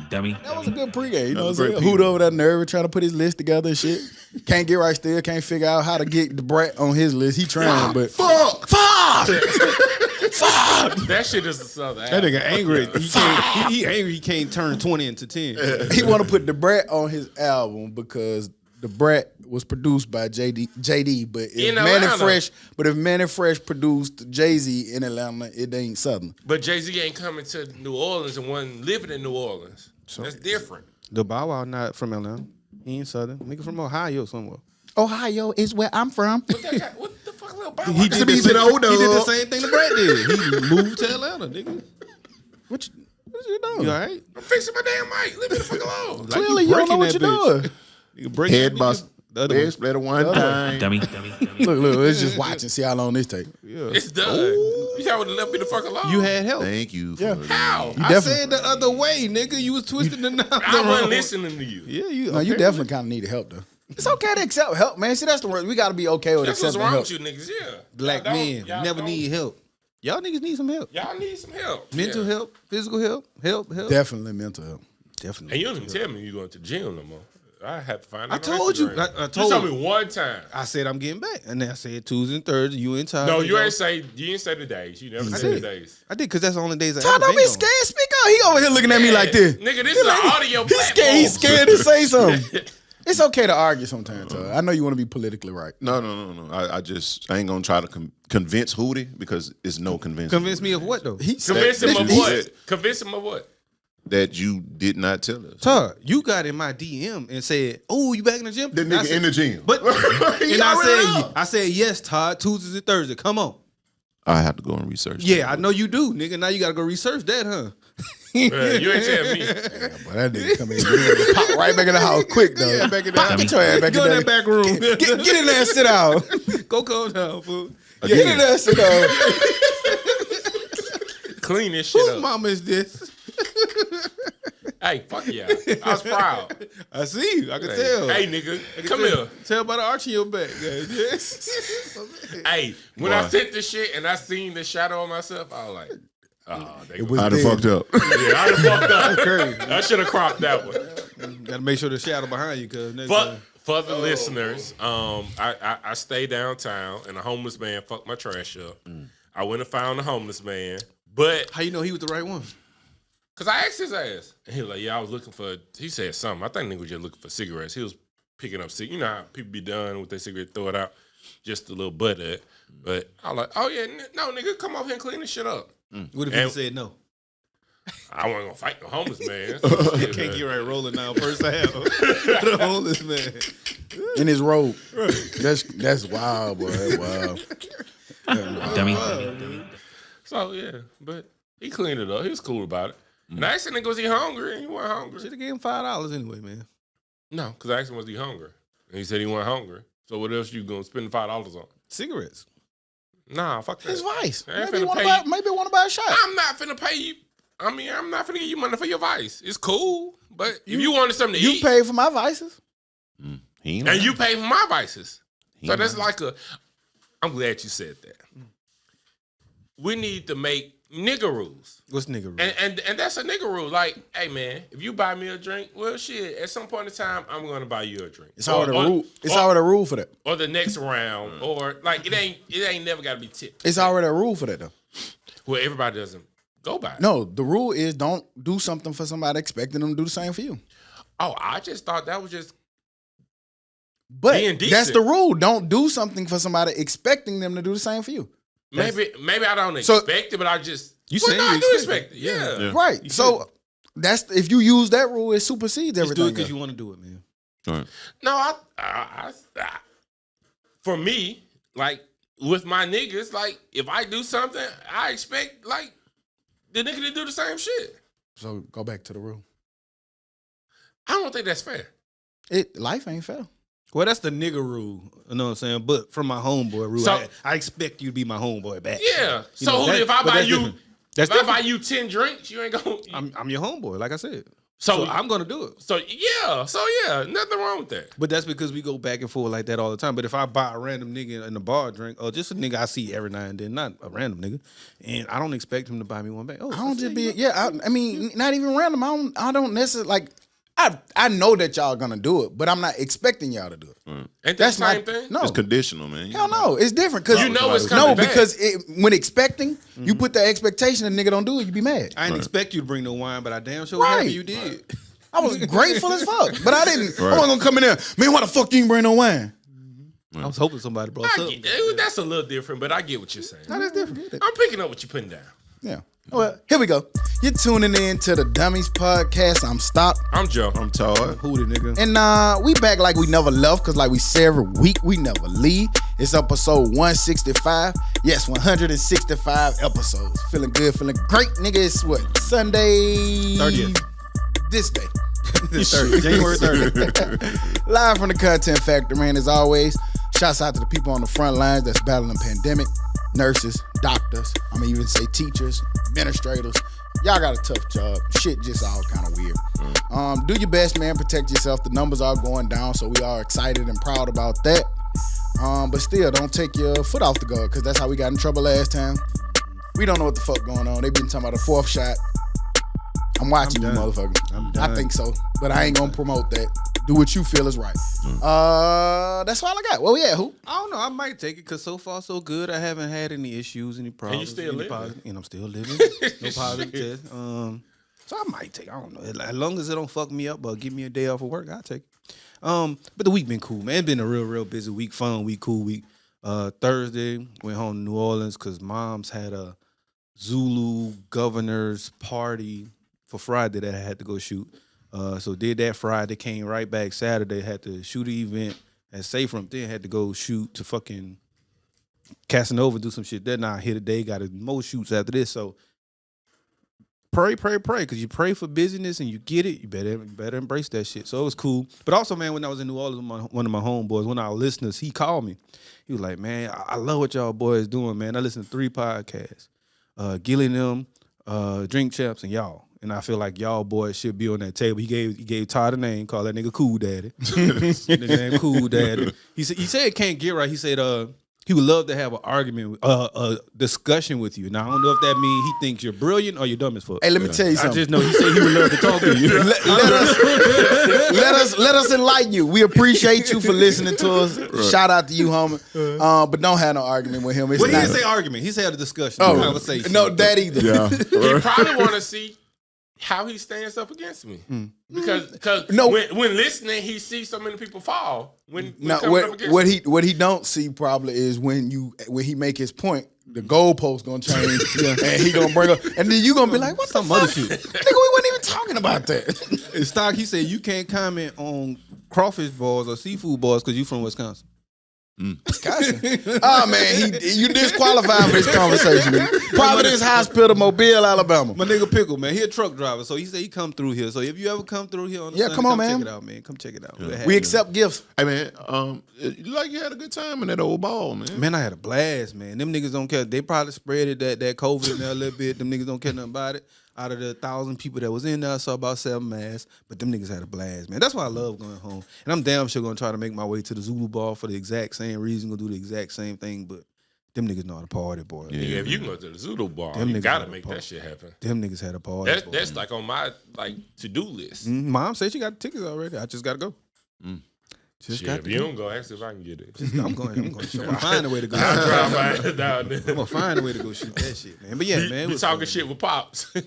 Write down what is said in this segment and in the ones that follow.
Dummy. That was a good pregame. You know what I'm saying? Hoot over that nerve, trying to put his list together and shit. Can't get right still. Can't figure out how to get the brat on his list. He trying, but fuck. That shit is the Southern. That nigga angry. He angry. He can't turn 20 into 10. He want to put the brat on his album because the brat was produced by JD. But if Manny Fresh produced Jay-Z in Atlanta, it ain't Southern. But Jay-Z ain't coming to New Orleans and wasn't living in New Orleans. So that's different. The Bow Wow not from Atlanta. He ain't Southern. Nigga from Ohio somewhere. Ohio is where I'm from. What the fuck, little Bow Wow? He did the same thing the Brat did. He moved to Atlanta, nigga. What you doing? You all right? I'm fixing my damn mic. Leave me the fuck alone. Like Clearly, you don't know what you're doing. Head bust. Head splitter one time. Dummy. Look, let's just watch and see how long this take. Yeah. It's done. You y'all would have left me the fuck alone. You had help. Thank you. How? I said the other way, nigga. You was twisting the knob. I wasn't listening to you. Yeah, you. No, you definitely kind of needed help though. It's okay to accept help, man. See, that's the word. We got to be okay with That's what's accepting wrong help. with you niggas, yeah. Black men never need help. Y'all niggas need some help. Y'all need some help. Mental help, physical help. Definitely mental help. Definitely. And you don't even tell me you going to the gym no more. I have to find it. I told you. I You told told you. me one time. I said I'm getting back, and then I said Tuesday and Thursday. You and Todd. No, you didn't say the days. You never said the days. I did because that's the only days I Todd, ever don't been be on. scared. Speak up. He over here looking at me like this. Nigga, this is an audio platform. He's scared to say something. It's okay to argue sometimes, Todd. I know you want to be politically right. No. I ain't gonna try to convince Hootie because it's no convincing. Convince me of what though? Convince him of what? Convince him of what? That you did not tell us. Todd, you got in my DM and said, "Oh, you back in the gym?" The nigga in the gym. But and I said yes, Todd. Tuesdays and Thursdays. Come on. I have to go and research. Yeah, I know you do, nigga. Now you gotta go research that, huh? You ain't tell me. Damn, but that nigga come in, pop right back in the house quick though. Yeah, back in the house. Get your ass back Go in in that back room. Get in there and sit down. Go calm down, fool. Get in there and sit down. Clean this shit Whose up. mama is this? Hey, fuck yeah. I was proud. I see you. I can tell. Hey, nigga, come here. Tell by the arch in your back, guys. Hey, when I sent this shit and I seen the shadow on myself, I was like, oh, they was I done fucked up. yeah, I done fucked up. Crazy. I should have cropped that one. Gotta make sure the shadow behind you, cause next But time. for the listeners, I stay downtown and a homeless man fucked my trash up. I went and found the homeless man, but How you know he was the right one? because I asked his ass, and he was like, "Yeah, I was looking for." He said something. I think nigga was just looking for cigarettes. He was picking up cigarettes. You know how people be done with their cigarette, throw it out, just a little butt of it. But I was like, "Oh yeah, no, nigga, come over here and clean this shit up." What if And- he said no? I wasn't gonna fight the homeless man. You can't get right rolling now first half. The homeless man. In his robe. That's wild, boy. That's wild. Dummy. So yeah, but he cleaned it up. He was cool about it. And I asked him, "Was he hungry?" And he wasn't hungry. Should have gave him $5 anyway, man. No, because I asked him, "Was he hungry?" And he said he wasn't hungry. So what else you gonna spend $5 on? Cigarettes. Nah, fuck that. His vice. I ain't Maybe finna pay you. want to buy a shot. I'm not finna pay you. I mean, I'm not finna give you money for your vice. It's cool, but if you wanted something to You eat, paid for my vices. He ain't and lying. you pay for my vices, He so ain't that's lying. like a. I'm glad you said that. We need to make nigga rules. What's nigga rule? And that's a nigga rule. Like, hey man, if you buy me a drink, well shit, at some point in time, I'm gonna buy you a drink. It's already a rule. It's already a rule for that. Or the next round, or like it ain't never gotta be tipped. It's already a rule for that though. Well, everybody doesn't go by it. No, the rule is don't do something for somebody expecting them to do the same for you. Oh, I just thought that was just But being decent. that's the rule. Don't do something for somebody expecting them to do the same for you. maybe I don't So- expect it, but I just You well, saying no, you I do expect expect it. Yeah. Yeah. Right. So that's if you use that rule, it supersedes Just everything. do it because else. you want to do it, man. All right. No, I for me, like with my niggas, like if I do something, I expect like the nigga to do the same shit. So go back to the rule. I don't think that's fair. Life ain't fair. Well, that's the nigga rule. You know what I'm saying? But from my homeboy rule, So- I expect you to be my homeboy back. Yeah. You So know, if I but buy that's you, different. If I buy you 10 drinks, you ain't gonna. I'm your homeboy, like I said. So I'm gonna do it. So nothing wrong with that. But that's because we go back and forth like that all the time. But if I buy a random nigga in the bar drink, or just a nigga I see every now and then, not a random nigga, and I don't expect him to buy me one back. Oh, I don't just be I mean, not even random. I don't necessarily like. I know that y'all gonna do it, but I'm not expecting y'all to do it. Ain't that the same thing? No, It's conditional, man. hell no, it's different because You know it's coming back. because when expecting, you put the expectation, and nigga don't do it, you be mad. I didn't expect you to bring no wine, but I damn sure happy you did. I was grateful as fuck, but I didn't. I wasn't gonna come in there, man. Why the fuck you ain't bring no wine? I was hoping somebody brought something. That's a little different, but I get what you're saying. That is different. I'm picking up what you're putting down. Yeah. Well, here we go. You're tuning in to the Dummies Podcast. I'm Stop. I'm Joe. I'm Todd. Who the nigga? And we back like we never left, because like we say every week, we never leave. It's episode 165. Yes, 165 episodes. Feeling good, feeling great. Nigga, it's what? Sunday 30th. This day. January 30th. Live from the Content Factory, man, as always. Shouts out to the people on the front lines that's battling the pandemic. Nurses, doctors, I'm gonna even say teachers, administrators. Y'all got a tough job. Shit just all kind of weird. Do your best, man. Protect yourself. The numbers are going down, so we are excited and proud about that. But still, don't take your foot off the gas, because that's how we got in trouble last time. We don't know what the fuck going on. They been talking about a fourth shot. I'm watching you, motherfucker. I think so, but I ain't gonna promote that. Do what you feel is right. That's all I got. Well, yeah, who? I don't know. I might take it because so far so good. I haven't had any issues, any problems. And you still living. And I'm still living. No positive test. So I might take it. I don't know. As long as it don't fuck me up or give me a day off of work, I'll take it. But the week been cool, man. It's been a real busy week. Fun week, cool week. Thursday, went home to New Orleans because Mom's had a Zulu governor's party for Friday that I had to go shoot. So did that Friday, came right back Saturday, had to shoot an event at Saferoom, then had to go shoot to fucking Casanova, do some shit there. Now here today, got more shoots after this. So pray, because you pray for busyness and you get it, you better embrace that shit. So it was cool. But also, man, when I was in New Orleans, one of my homeboys, one of our listeners, he called me. He was like, man, I love what y'all boys doing, man. I listen to 3 podcasts. Gilly and them, Drink Champs, and y'all. And I feel like y'all boys should be on that table. He gave Todd a name, called that nigga Cool Daddy. The name Cool Daddy. He said it can't get right. He said he would love to have an argument, a discussion with you. Now I don't know if that means he thinks you're brilliant or you're dumb as fuck. Hey, let me tell you something. I just know he said he would love to talk to you. let us enlighten you. We appreciate you for listening to us. Right. Shout out to you, homie. But don't have no argument with him. He didn't say argument. He said a discussion. Conversation. No, that either. Yeah. He probably want to see how he stands up against me, because when listening, he sees so many people fall. What he don't see probably is when he make his point, the goalpost gonna change, and he gonna bring up, and then you gonna be like, what the fuck? Other shit. Nigga, we wasn't even talking about that. In Stock, he said you can't comment on crawfish balls or seafood balls because you from Wisconsin. Oh man, you disqualified for this conversation. Providence Hospital, Mobile, Alabama. My nigga Pickle, man, he a truck driver, so he said he come through here. So if you ever come through here on the Sunday, come on, man. Check it out, man. Come check it out. We accept gifts. Hey man, you had a good time in that old ball, man. Man, I had a blast, man. Them niggas don't care. They probably spread it that COVID in there a little bit. Them niggas don't care nothing about it. Out of the 1,000 people that was in there, I saw about 7 masks. But them niggas had a blast, man. That's why I love going home. And I'm damn sure gonna try to make my way to the Zulu Ball for the exact same reason. Gonna do the exact same thing, but them niggas know how to party, boy. Yeah, if you can go to the Zulu Ball, you gotta make that shit happen. Them niggas had a party. That's like on my to-do list. Mom said she got the tickets already. I just gotta go. If you don't go, ask if I can get it. I'm going. I'm gonna find a way to go. I'll drive down there. I'm gonna find a way to go shoot that shit, man. But yeah, man, we talking shit with Pops. And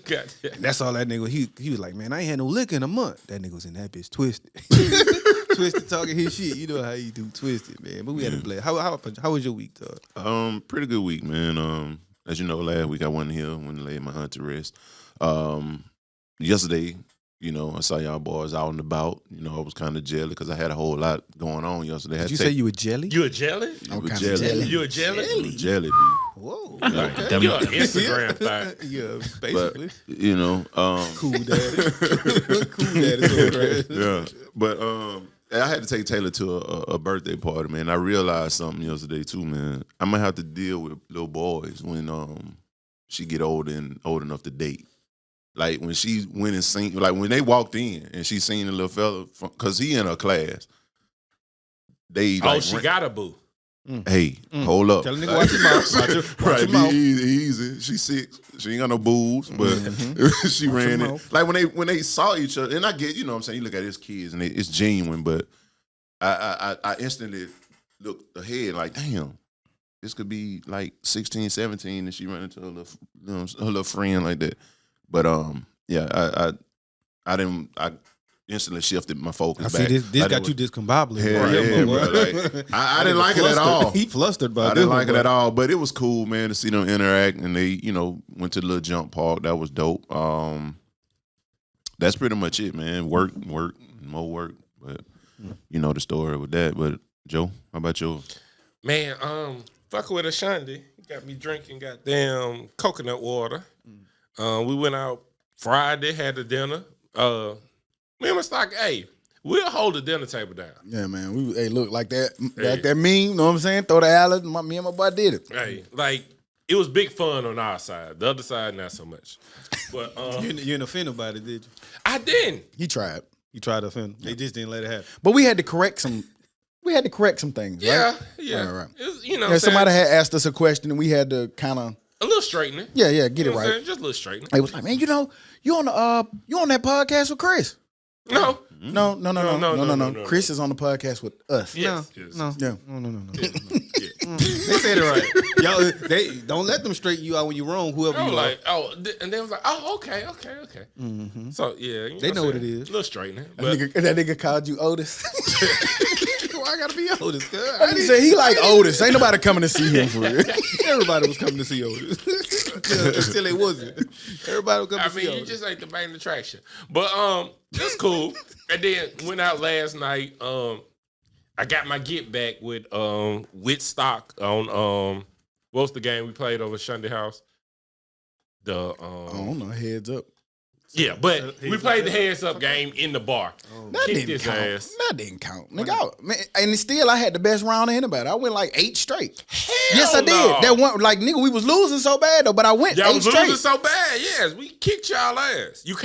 that's all that nigga. He was like, man, I ain't had no liquor in a month. That nigga was in that bitch twisted, twisted talking his shit. You know how you do twisted, man. But we had a blast. How was your week, Todd? Pretty good week, man. As you know, last week I wasn't here when I laid my aunt to rest. Yesterday, I saw y'all boys out and about. I was kind of jelly because I had a whole lot going on yesterday. Did you say you were jelly? You a jelly? You a jelly? You a jelly? Jelly, B. Whoa. Okay. You're an Instagram thing. Yeah, basically. But, cool daddy. Cool daddy. So crazy. Yeah. But I had to take Taylor to a birthday party, man. I realized something yesterday too, man. I'm gonna have to deal with little boys when she get old enough to date. Like when she went and seen, like when they walked in and she seen the little fella, cause he in her class. They like, she got a boo. Hey, hold up. Tell a nigga watch your mouth. Watch Right, your mouth. be easy. She's 6. She ain't got no booze, but she ran your it. mouth. Like when they saw each other, and I get, you know what I'm saying, you look at his kids and it's genuine, but I instantly looked ahead like, damn, this could be like 16, 17, and she ran into her little friend like that. But yeah, I instantly shifted my focus I back. see this Like, got you discombobulated. Yeah, bro. Like, I didn't like it at all. He flustered by I didn't like it at all, but it was cool, man, to see them interact, and they, went to the little jump park. That was dope. That's pretty much it, man. Work, more work, but you know the story with that. But Joe, how about you? Man, fucking with Ashandi. He got me drinking goddamn coconut water. We went out Friday, had the dinner. Me and my stock, hey, we'll hold the dinner table down. Yeah, man. We look like that meme, you know what I'm saying? Throw the alley. Me and my boy did it. Hey, like it was big fun on our side. The other side, not so much. But You didn't offend nobody, did you? I didn't. He tried. You tried to offend them. They just didn't let it happen. But we had to correct some things, Yeah, right? yeah. Right. It was, you know, Yeah, somebody had asked us a question and we had to kind of a little straightening. get You it know what I'm right. saying? Just a little straightening. It was like, man, you on that podcast with Chris? No. No. Chris is on the podcast with us. Yes. No. Yeah. No. Yeah. They said it right. Y'all, they don't let them straighten you out when you're wrong, whoever I was you like, are. and they was like, oh, okay. So yeah, you They know what it is. A little straightening. That But nigga called you Otis. Why I gotta be Otis? He said he like Otis. Ain't nobody coming to see him for real. Everybody was coming to see Otis. Until it wasn't. Everybody was coming I to see mean, you Otis. just ain't the main attraction. But that's cool. And then went out last night. I got my get back with stock on what was the game we played over Shundy House? I don't know. Heads up. Yeah, but we played the heads up game in the bar. That Kicked didn't his count. ass. That didn't count. Nigga, man, and still I had the best round of anybody. I went like 8 straight. Hell Yes, I did. no. That one, like, nigga, we was losing so bad though, but I went Y'all 8 was straight. losing so bad. Yes, we kicked y'all ass. You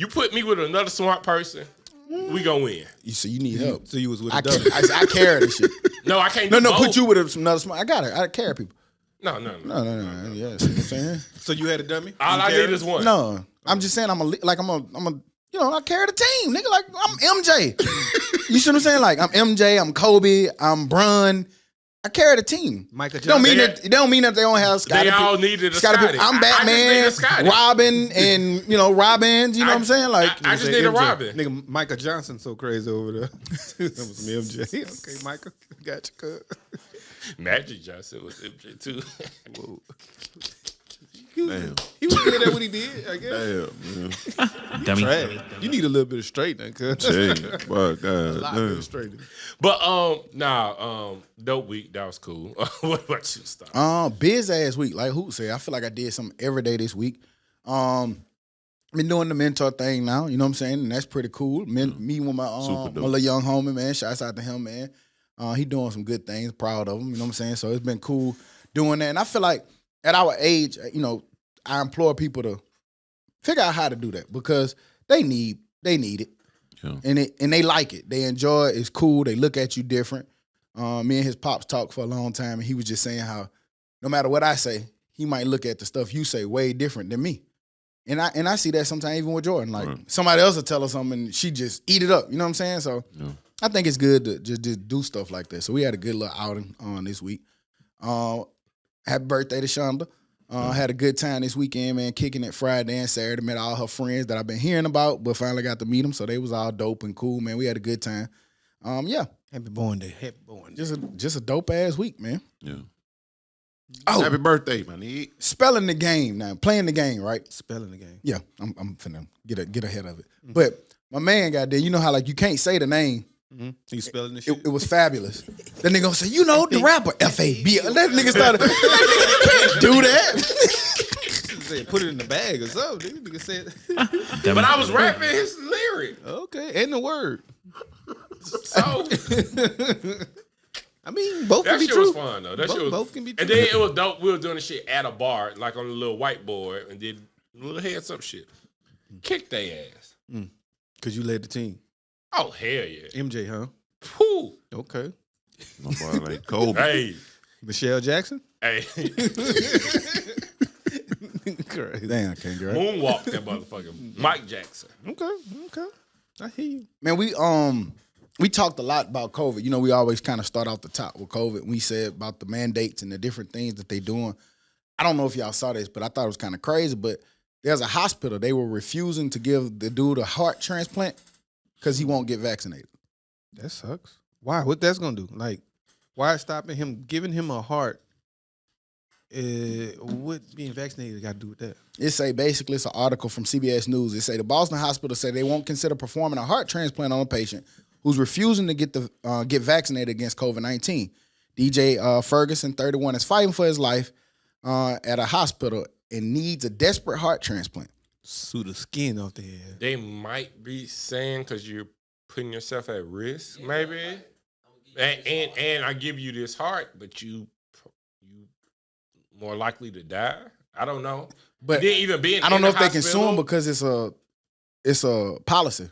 put me with another smart person, we gonna win. You see, you need help. So you was with I a dummy. I carry this shit. No, I can't. No, do both. put you with another smart. I got it. I carry people. No. No. Yeah, see what I'm saying? So you had a dummy? All You I carried need is one. No, I'm just saying I'm a I carry the team, nigga. Like I'm MJ. You see what I'm saying? Like I'm MJ. I'm Kobe. I'm Bron. I carry the team. Michael Don't mean Jordan. that. It don't mean that they don't have Scottie. They all needed a Scottie. Scottie. I'm I Batman, just need a Scottie. Robin, and Robins. You know what I'm saying? Like I just need a Robin. Nigga, Michael Johnson so crazy over there. That was me, MJ. Okay, Michael. Got you, cuz. Magic Johnson was MJ too. Whoa. Damn. He was good at what he did, I guess. Damn, man. Dummy. Trash. You need a little bit of straightening, cuz. Hey, fuck, A lot God, of straightening. But dope week. That was cool. What about you, Stop? Biz ass week. Like Hoot said, I feel like I did something every day this week. Been doing the mentor thing now. You know what I'm saying? And that's pretty cool. Me with my Super dope. little young homie, man. Shouts out to him, man. He doing some good things. Proud of him. You know what I'm saying? So it's been cool doing that. And I feel like at our age, I implore people to figure out how to do that because they need it. Yeah. And they like it. They enjoy it. It's cool. They look at you different. Me and his pops talked for a long time, and he was just saying how no matter what I say, he might look at the stuff you say way different than me. And I see that sometimes even with Jordan. Like somebody else will tell her something and she just eat it up. You know what I'm saying? So I think it's good to just do stuff like that. So we had a good little outing on this week. Happy birthday to Shonda. Had a good time this weekend, man, kicking it Friday and Saturday. Met all her friends that I've been hearing about, but finally got to meet them. So they was all dope and cool, man. We had a good time. Yeah. Happy born day. Happy born day. Just a dope ass week, man. Yeah. Oh, Happy birthday, my nigga. spelling the game now, playing the game, right? Spelling the game. Yeah, I'm finna get ahead of it. But my man got there. You know how like you can't say the name. Mm-hmm. You spelling the shit? It was fabulous. That nigga gonna say, you know, the rapper F-A-B. That nigga started. Can't do that. Said, put it in the bag or something. Nigga said. Dummy. But I was rapping his lyric. Okay, and the word. So I mean, both That can be shit true. was fun though. That shit was, both can be true. And then it was dope. We were doing the shit at a bar, like on a little whiteboard, and did a little heads up shit. Kick their ass. Because you led the team. Oh hell yeah. MJ, huh? Whew. Okay. My boy like Kobe. Hey. Michelle Jackson? Hey. Crazy. Damn, can't get right. Moonwalk that motherfucker. Mike Jackson. Okay. I hear you. Man, we talked a lot about COVID. You know, we always kind of start off the top with COVID. We said about the mandates and the different things that they doing. I don't know if y'all saw this, but I thought it was kind of crazy. But there's a hospital. They were refusing to give the dude a heart transplant because he won't get vaccinated. That sucks. Why? What that's gonna do? Like, why stopping him, giving him a heart? What being vaccinated got to do with that? It say basically it's an article from CBS News. It say the Boston hospital said they won't consider performing a heart transplant on a patient who's refusing to get vaccinated against COVID-19. DJ Ferguson, 31, is fighting for his life at a hospital and needs a desperate heart transplant. Sue the skin off the head. They might be saying because you're putting yourself at risk, maybe. And I give you this heart, but you more likely to die. I don't know. But then even being I don't in know the if they can sue him hospital, because it's a policy.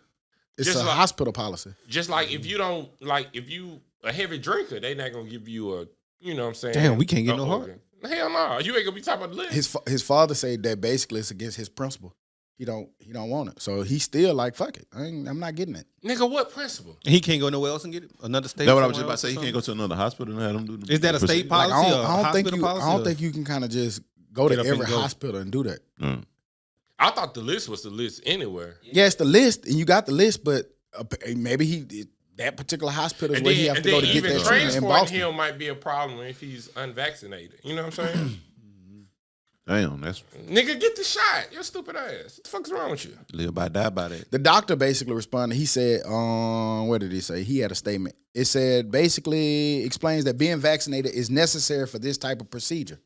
It's Just a like- hospital policy. just like if you don't if you a heavy drinker, they not gonna give you a what I'm saying. Damn, we can't get a no heart. organ. Hell no, you ain't gonna be talking about the list. His father said that basically it's against his principle. He don't want it. So he's still like, fuck it. I'm not getting it. Nigga, what principle? And he can't go nowhere else and get it. Another state. That's what I was somewhere just about to else say. or He can't go to another hospital and have them do the Is that a state Like, policy? I don't think policy? I don't think you can kind of just go Get to up and every go. hospital and do that. I thought the list was the list anywhere. Yeah, it's the list, and you got the list, but maybe that particular hospital is And where then, he have and to go then to get even that treatment in transporting Boston. him might be a problem if he's unvaccinated. You know what I'm saying? Damn, that's Nigga, get the shot. Your stupid ass. What the fuck's wrong with you? live by die by that. The doctor basically responded. He said, what did he say? He had a statement. It said, basically explains that being vaccinated is necessary for this type of procedure.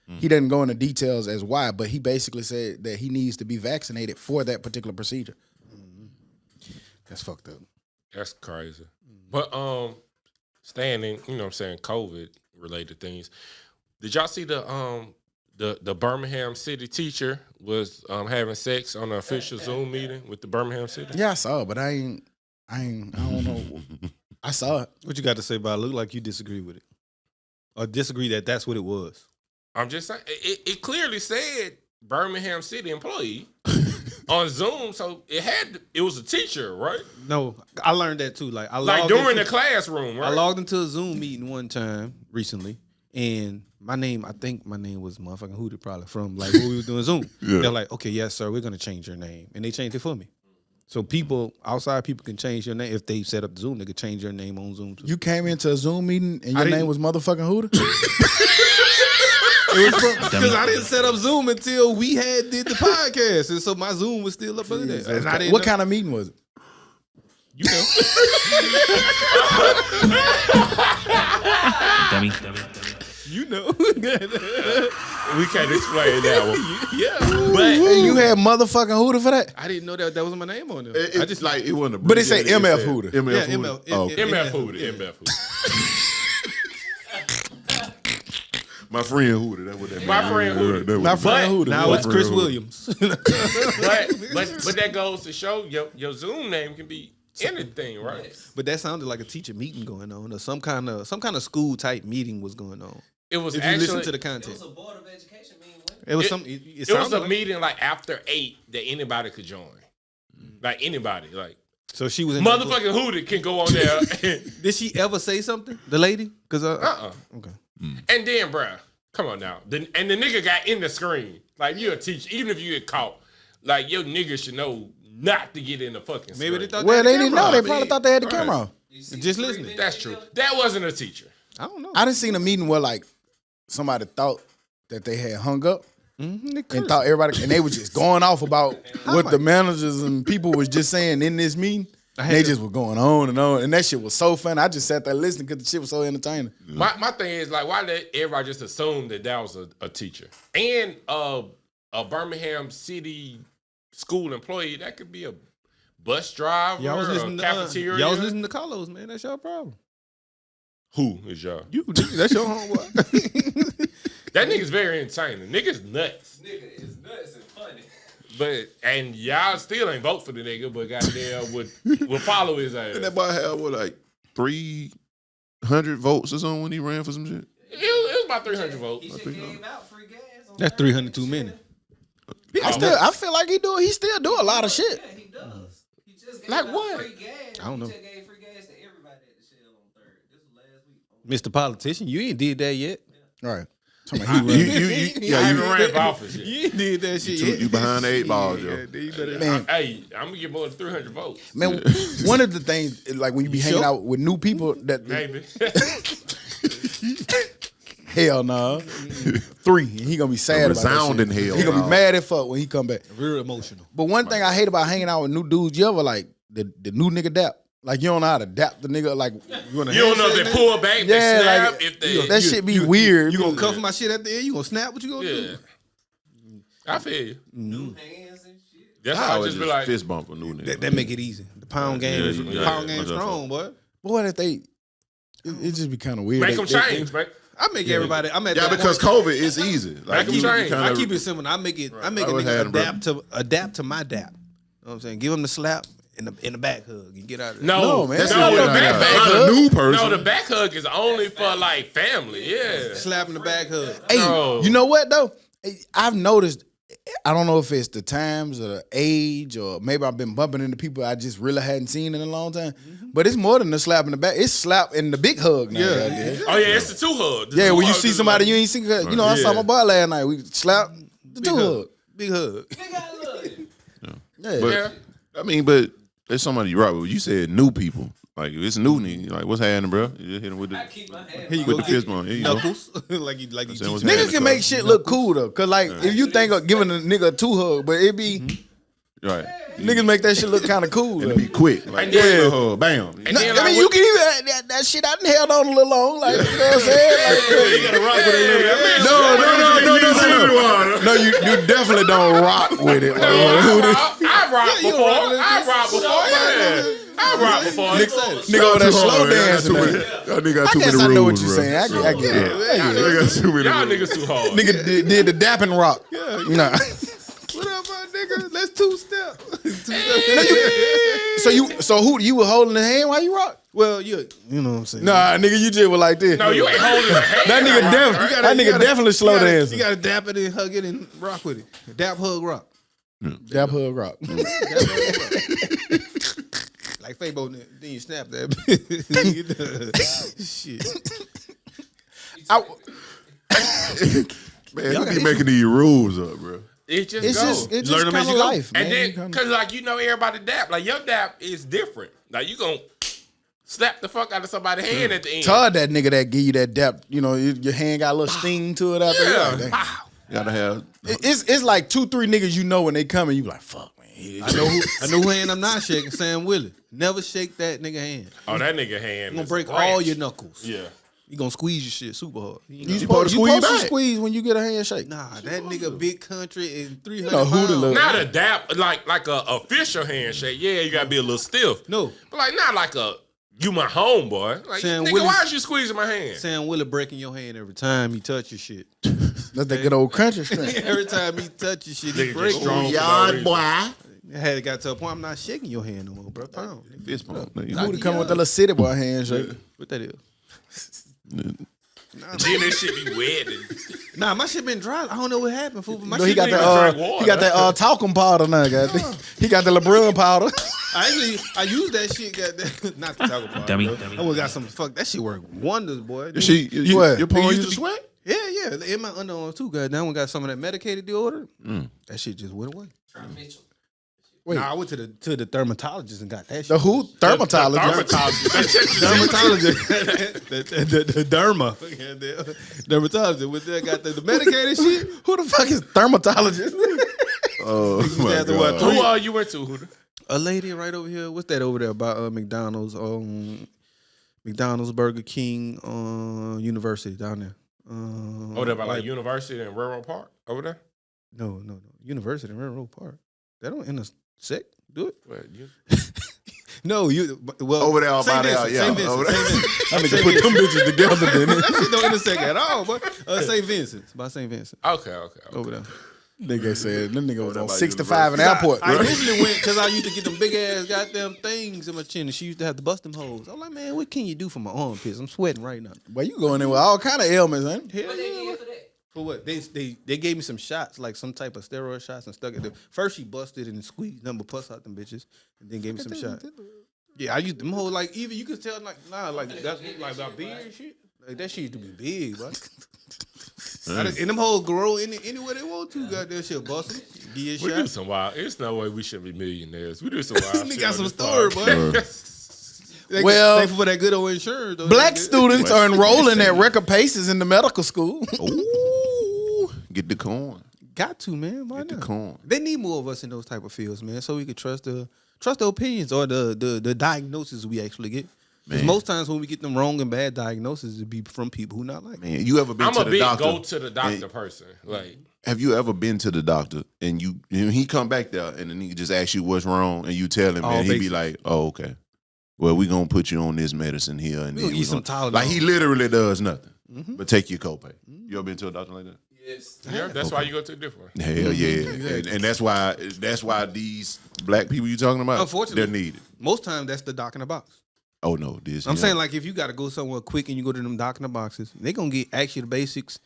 He didn't go into details as why, but he basically said that he needs to be vaccinated for that particular procedure. That's fucked up. That's crazy. But staying in, you know what I'm saying, COVID related things. Did y'all see the Birmingham City teacher was having sex on an official Zoom meeting with the Birmingham City? Yeah, I saw it, but I don't know. I saw it. What you got to say about it? Look like you disagree with it. Or disagree that that's what it was. I'm just saying, it clearly said Birmingham City employee on Zoom, so it was a teacher, right? No, I learned that too. Like During the classroom, right? I logged into a Zoom meeting one time recently, and I think my name was motherfucking Hootie, probably from like when we was doing Zoom. Yeah. They're like, okay, yes, sir, we're gonna change your name, and they changed it for me. So outside people can change your name if they set up Zoom. They could change your name on Zoom too. You came into a Zoom meeting and I your didn't- name was motherfucking Hooter? It was because I didn't set up Zoom until we did the podcast, and so my Zoom was still up under there. And I didn't What know- kind of meeting was it? You know. Dummy. You know. We can't explain that one. Yeah. But And you had motherfucking Hooter for that? I didn't know that was my name on there. It, I just like it wasn't a But it say abbreviation, MF said Hooter. MF Yeah, Hooter. MF. Oh, okay. MF Hooter, MF Hooter. My friend Hooter. That's what that My meant. friend Hooter. That was- My friend Hooter. now boy. it's Chris Williams. but that goes to show your Zoom name can be anything, right? But that sounded like a teacher meeting going on, or some kind of school type meeting was going on. It was If you actually listen to the It content, was a board of education meeting. wasn't it? it was it- some. It it was sounded a like- meeting like after 8 that anybody could join. Like anybody, like So she was in motherfucking Hooter can go on there. Did she ever say something, the lady? Because okay. And then, bruh, come on now. And the nigga got in the screen. Like, you're a teacher. Even if you get caught, like, your nigga should know not to get in the fucking screen. Maybe they thought Well, they they had the didn't camera know. They on. probably thought they had the Right. camera on. You see Just the listening. three That's men true. together? That wasn't a teacher. I don't know. I done seen a meeting where like somebody thought that they had hung up and thought everybody, and they was just going off about what the managers and people was just saying in this meeting. And they just were going on, and that shit was so fun. I just sat there listening because the shit was so entertaining. My thing is, like, why did everybody just assume that was a teacher? And a Birmingham City school employee, that could be a bus driver, Y'all was a listening to cafeteria. y'all was listening to Carlos, man. That's your problem. Who is y'all? You, nigga, that's your homeboy. That nigga's very entertaining. Nigga's nuts. Nigga is nuts and funny. And y'all still ain't vote for the nigga, but goddamn would follow his ass. And that boy had what, like 300 votes or something when he ran for some shit. It was about 300 He votes. should gave out free gas. On That's 300 too many. I feel like he still do a lot of shit. Yeah, he does. He just gave Like out what? free gas. I don't know. He just gave free gas to everybody at the Shell on 3rd. This was last week. Mr. Politician, you ain't did that yet. All right. I haven't ran for office yet. You ain't did that shit yet. You behind the 8 ball, Joe. Man, Hey, I'm gonna get more than 300 votes. man, one of the things like when you be hanging out with new people that Maybe. hell no, 3, and he gonna be sad about that Resounding shit. hell He gonna no. be mad as fuck when he come back. Real emotional. But one thing I hate about hanging out with new dudes, you ever like the new nigga dap? Like you don't know how to dap the nigga. Like You don't know if they pull back, they Yeah, snap, like, if they. that shit be weird. You gonna cuff my shit at the end? You gonna snap? What you gonna Yeah. do? I feel you. New hands and shit. That's I how I always just be like, fist bump a new nigga. That make it easy. The pound game is yeah, pound game yeah. strong, boy. But what if they? It just be kind of weird. make them change, man. I make everybody. I'm at Yeah, that because point. COVID is easy. Like Make 'em change. I keep it simple. I make it. I make a always nigga had 'em, bro. adapt to my dap. You know what I'm saying? Give him the slap in the back hug and get out of there. No, man. That's no, not the back not hug. a new person. No, the back hug is only for like family. Yeah. Slap in the back hug. Hey, No. you know what though? I've noticed. I don't know if it's the times or the age or maybe I've been bumping into people I just really hadn't seen in a long time. But it's more than the slap in the back. It's slap in the big hug now. Yeah. goddamn. Oh yeah, it's the 2 hug. The Yeah, 2 when you hug see is somebody like- you ain't seen, you know, I saw my boy last night. We slap the Big 2 hug. hug. Big hug. Nigga, I love you. Yeah. But Yeah. I mean, but there's somebody you right with. You said new people. Like if it's new nigga, like what's happening, bro? You just hit him with I the keep my hand. Here you with go. the fist bump. Here you go. Knuckles. like you saying teach what's me. happening. Niggas can make shit look cool though. Cause like if you think of giving a nigga a 2 hug, but it be Right. niggas make that shit look kind of cool. It'll though. be quick. Like And then- yeah, hug, bam. And No, then, I like, mean, you can even that shit I done held on a little long, like you know what I'm saying. You gotta rock with it a little bit. No, you definitely don't rock with it. I rock before. I rock before. Yeah. I rock before. Nigga over there slow dancing. Man. Y'all nigga got I too guess many I know what rules, you're bro. saying. I get it. Y'all got too many Y'all rules. niggas too hard. Nigga did the dap and rock. Nah. What up, my nigga? Let's two step. So who you were holding the hand while you rock? Well, you know what I'm saying. Nah, nigga, you just were like this. No, you ain't holding a hand. That nigga definitely slow You dancing. gotta dap it and hug it and rock with it. Dap, hug, rock. Dap hug rock. Like Fabo, then you snap that. Shit. Man, you be making these rules up, bro. It just It's goes. just Learn them as kind of you go. life, man. And then, cause like you know everybody dap. Like your dap is different. Like you gonna slap the fuck out of somebody's hand at the end. Todd, that nigga that give you that dap, you know, your hand got a little sting to it out there. Yeah. Like, damn. You gotta have. It's like 2-3 niggas you know when they come and you be like, fuck, man. I know who hand I'm not shaking. Sam Willie. Never shake that nigga hand. Oh, that nigga hand. You gonna is break ranch. all your knuckles. Yeah. You gonna squeeze your shit super hard. You supposed supposed to to squeeze back. squeeze when you get a handshake. Nah, that nigga big country and 300 You know who to pounds. look. Not a dap, like a official handshake. Yeah, you gotta be a little stiff. No. But like not like a you my homeboy. Like Sam nigga, Willie- why is you squeezing my hand? Sam Willie breaking your hand every time he touch your shit. That's that good old country strength. Every time he touch your shit, he Nigga break just it. strong for no Yard reason. boy. I had got to a point I'm not shaking your hand no more, bro. Pound. Fist bump. nigga. Who to come with that little city boy handshake? What that is? Then that shit be wet. And, Nah, my shit been dry. I don't know what happened, fool. But my No, he shit got been that drink water. he got that talcum powder now, goddamn. He got the LeBron powder. I use that shit, goddamn. Not to talk about. Dummy. I only got some fuck. That shit work wonders, boy. Your shit, your palm Nigga used to sweat? Yeah. In my underarm too, goddamn. That one got some of that medicated deodorant. That shit just went away. Try Mitchell. Wait. Nah, I went to the dermatologist and got that shit. The who? Thermatologist. Dermatologist. the derma. Dermatologist. With that got the medicated shit. Who the fuck is thermatologist? Oh my had to what, god. who you went to? Who? A lady right over here. What's that over there about McDonald's? McDonald's, Burger King, University down there. Over there by like University and Railroad Park? Over there? No. University and Railroad Park. They don't intersect. Do it. What, you? No, well Over there, St. by there, Vincent, yeah. St. Vincent, Over there. St. Vincent. I nigga put them bitches together, didn't it? That shit don't intersect at all, but St. Vincent's by St. Vincent Okay. over there. Nigga said them nigga was on by 65 in the airport. I originally went because I used to get them big ass goddamn things in my chin, and she used to have to bust them holes. I was like, man, what can you do for my armpits? I'm sweating right now. Boy, you going in with all kind of ailments, ain't it? Hell yeah. For what? They gave me some shots, like some type of steroid shots, and stuck it there. First she busted and squeezed number pus out them bitches, and then gave me some shots. Yeah, I used them whole like even you could tell like that's like about beard and shit. Like that shit used to be big, bro. And them hoes grow anywhere they want to. Goddamn shit, bust them. Give you a We do shot. some wild. It's no way we should be millionaires. We do some wild. Nigga shit got on some this story, podcast. boy. Well, Thankful for that good old insurance. Though. Black students are enrolling at record paces in the medical school. Ooh, get the corn. Got to, man. Why Get the not? corn. They need more of us in those type of fields, man, so we can trust the opinions or the diagnosis we actually get. Because Man. most times when we get them wrong and bad diagnoses, it be from people who not like. Man, you ever been I'm to a the big doctor? go to the doctor and- person. Like, Have you ever been to the doctor and he come back there and the nigga just ask you what's wrong and you tell him All and he be basic. like, oh, okay. Well, we gonna put you on this medicine here and We then gonna eat some Tylenol. like he literally does nothing but take your copay. You ever been to a doctor like that? yeah, that's why you go to a different one. Hell yeah, and that's why these black people you talking about, Unfortunately. they're needed. Most times that's the doc in the box. Oh no, this. I'm yeah. saying like if you got to go somewhere quick and you go to them doc in the boxes, they gonna ask you the basics,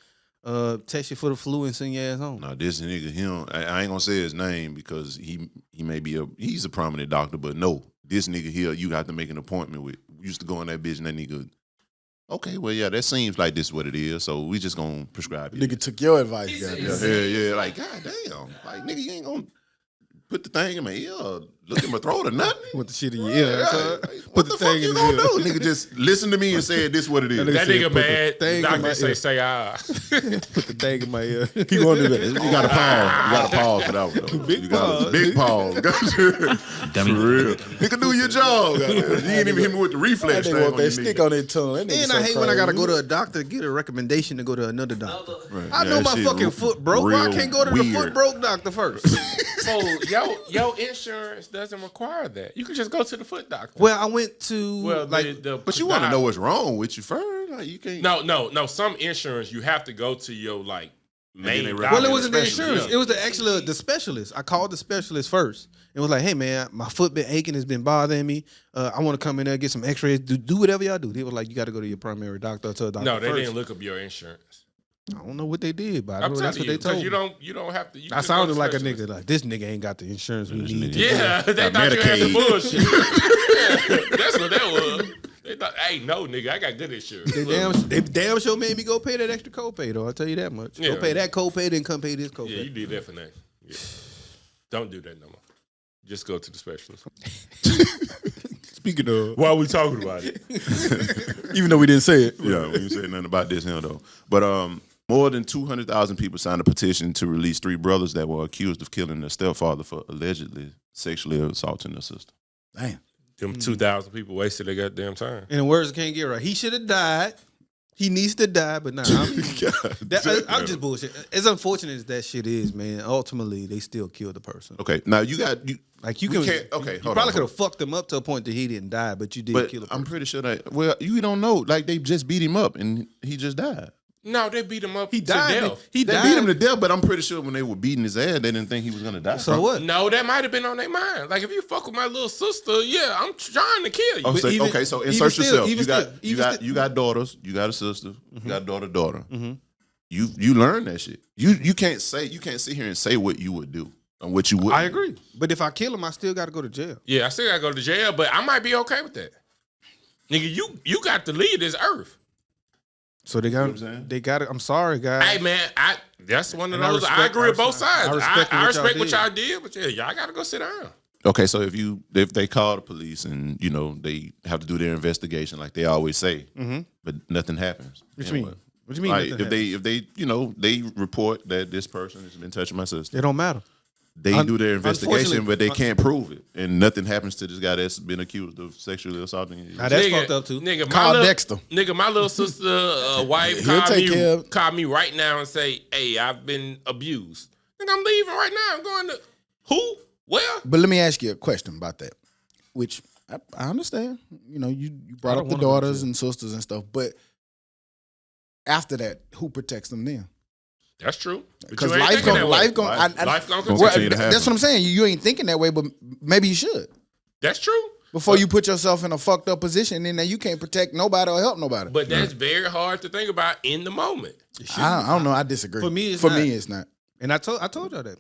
test you for the flu and send your ass home. No, this nigga, I ain't gonna say his name because he may be he's a prominent doctor, but no, this nigga here, you got to make an appointment with. We used to go in that bitch and that nigga, okay, well, yeah, that seems like this is what it is, so we just gonna prescribe you. Nigga took your advice, goddamn. Yeah, like, goddamn. Like, nigga, you ain't gonna put the thing in my ear or look at my throat or nothing. With the shit in your ear. Yeah, cuz. like, Put what the the fuck thing you in gonna his ear. do? Nigga, just listen to me and say this what it is. That said, nigga put the mad. thing in Doctor my say ear. say ah. Put the thing in my ear. He gonna do that. You gotta pause. You gotta pause for that one. Though. Big you gotta, pause. Big pause. Dummy. For real. Nigga, do your job. You ain't even hit me with the That reflex nigga thing want on that your stick nigga. on their tongue. That nigga And so I hate when I gotta crazy. go to a doctor to get a recommendation to go to another doctor. Right. I Yeah, know that my shit fucking foot broke. Why I real can't go to the weird. foot broke doctor first? So your insurance doesn't require that. You can just go to the foot doctor. Well, I went to Well, like But you want to know what's wrong with you first. Like, you can't. No. Some insurance you have to go to your like main they doctor. recommend well, it wasn't the specialist, insurance. Yeah. It was the specialist. I called the specialist first. It was like, hey man, my foot been aching, it's been bothering me. I want to come in there, get some X-rays, do whatever y'all do. They was like, you got to go to your primary doctor or to a doctor. No, they first. didn't look up your insurance. I don't know what they did, but I I'm know telling that's what you, they told because me. you don't have to. You I just go sounded to like a specialist. nigga. Like this nigga ain't got the insurance we need. Yeah, they Got thought you had the Medicaid. bullshit. Yeah, that's what that was. They thought, hey, no, nigga, I got good insurance. They damn sure made me go pay that extra copay though. I'll tell you that much. Yeah. Go pay that copay, then come pay this copay. Yeah, you did that for nothing. Yeah. Don't do that no more. Just go to the specialist. Speaking of, Why are we talking about it? even though we didn't say it, Yeah, we ain't saying nothing about this here though. But more than 200,000 people signed a petition to release 3 brothers that were accused of killing their stepfather for allegedly sexually assaulting their sister. damn. Them 2,000 people wasted their goddamn time. And the words can't get right. He should have died. He needs to die, but nah, I'm just bullshit. As unfortunate as that shit is, man, ultimately they still killed the person. Okay, now you got you. Like you We can, can't- okay, you hold probably on. could have fucked him up to a point that he didn't die, but you did But kill a person. I'm pretty sure that. Well, you don't know. Like they just beat him up and he just died. No, they beat him up He to died. death. He They died. beat him to death, but I'm pretty sure when they were beating his ass, they didn't think he was gonna die. So what? No, that might have been on their mind. Like, if you fuck with my little sister, yeah, I'm trying to kill you. Oh, so, even- okay, so even insert still- yourself. even You got still- you even got still- you got daughters. You got a sister. You got daughter. You learn that shit. You can't sit here and say what you would do and what you would. I agree. But if I kill him, I still got to go to jail. Yeah, I still gotta go to jail, but I might be okay with that. Nigga, you got to leave this earth. So they what I'm got saying? they got it. I'm sorry, guys. Hey man, that's one of And I those. I respect- agree with both I sides. respect I what respect y'all what did. y'all did, but yeah, y'all gotta go sit down. Okay, so if they call the police and they have to do their investigation like they always say, but nothing happens. What then you mean? what? What you mean? Like nothing if they report that this person has been touching my sister, it don't matter. they do their investigation, unfortunately- but they can't prove it, and nothing happens to this guy that's been accused of sexually assaulting you. Now, that's Nigga, fucked up too. Nigga, Call little, Dexter. Nigga, my little sister, wife He'll take care of- call me right now and say, "Hey, I've been abused." Nigga, I'm leaving right now. I'm going to who? Where? But let me ask you a question about that, which I understand. You know, you brought don't up the wanna go to daughters jail. and sisters and stuff, but after that, who protects them then? That's true. But Because you ain't life thinking gonna, that way. life gonna, Life gonna Gonna continue. continue to happen. that's what I'm saying. You ain't thinking that way, but maybe you should. That's true. Before you put yourself in a fucked up position, and then you can't protect nobody or help nobody. But that's very hard to think about in the moment. I don't know. I disagree. For me, it's not. And I told y'all that.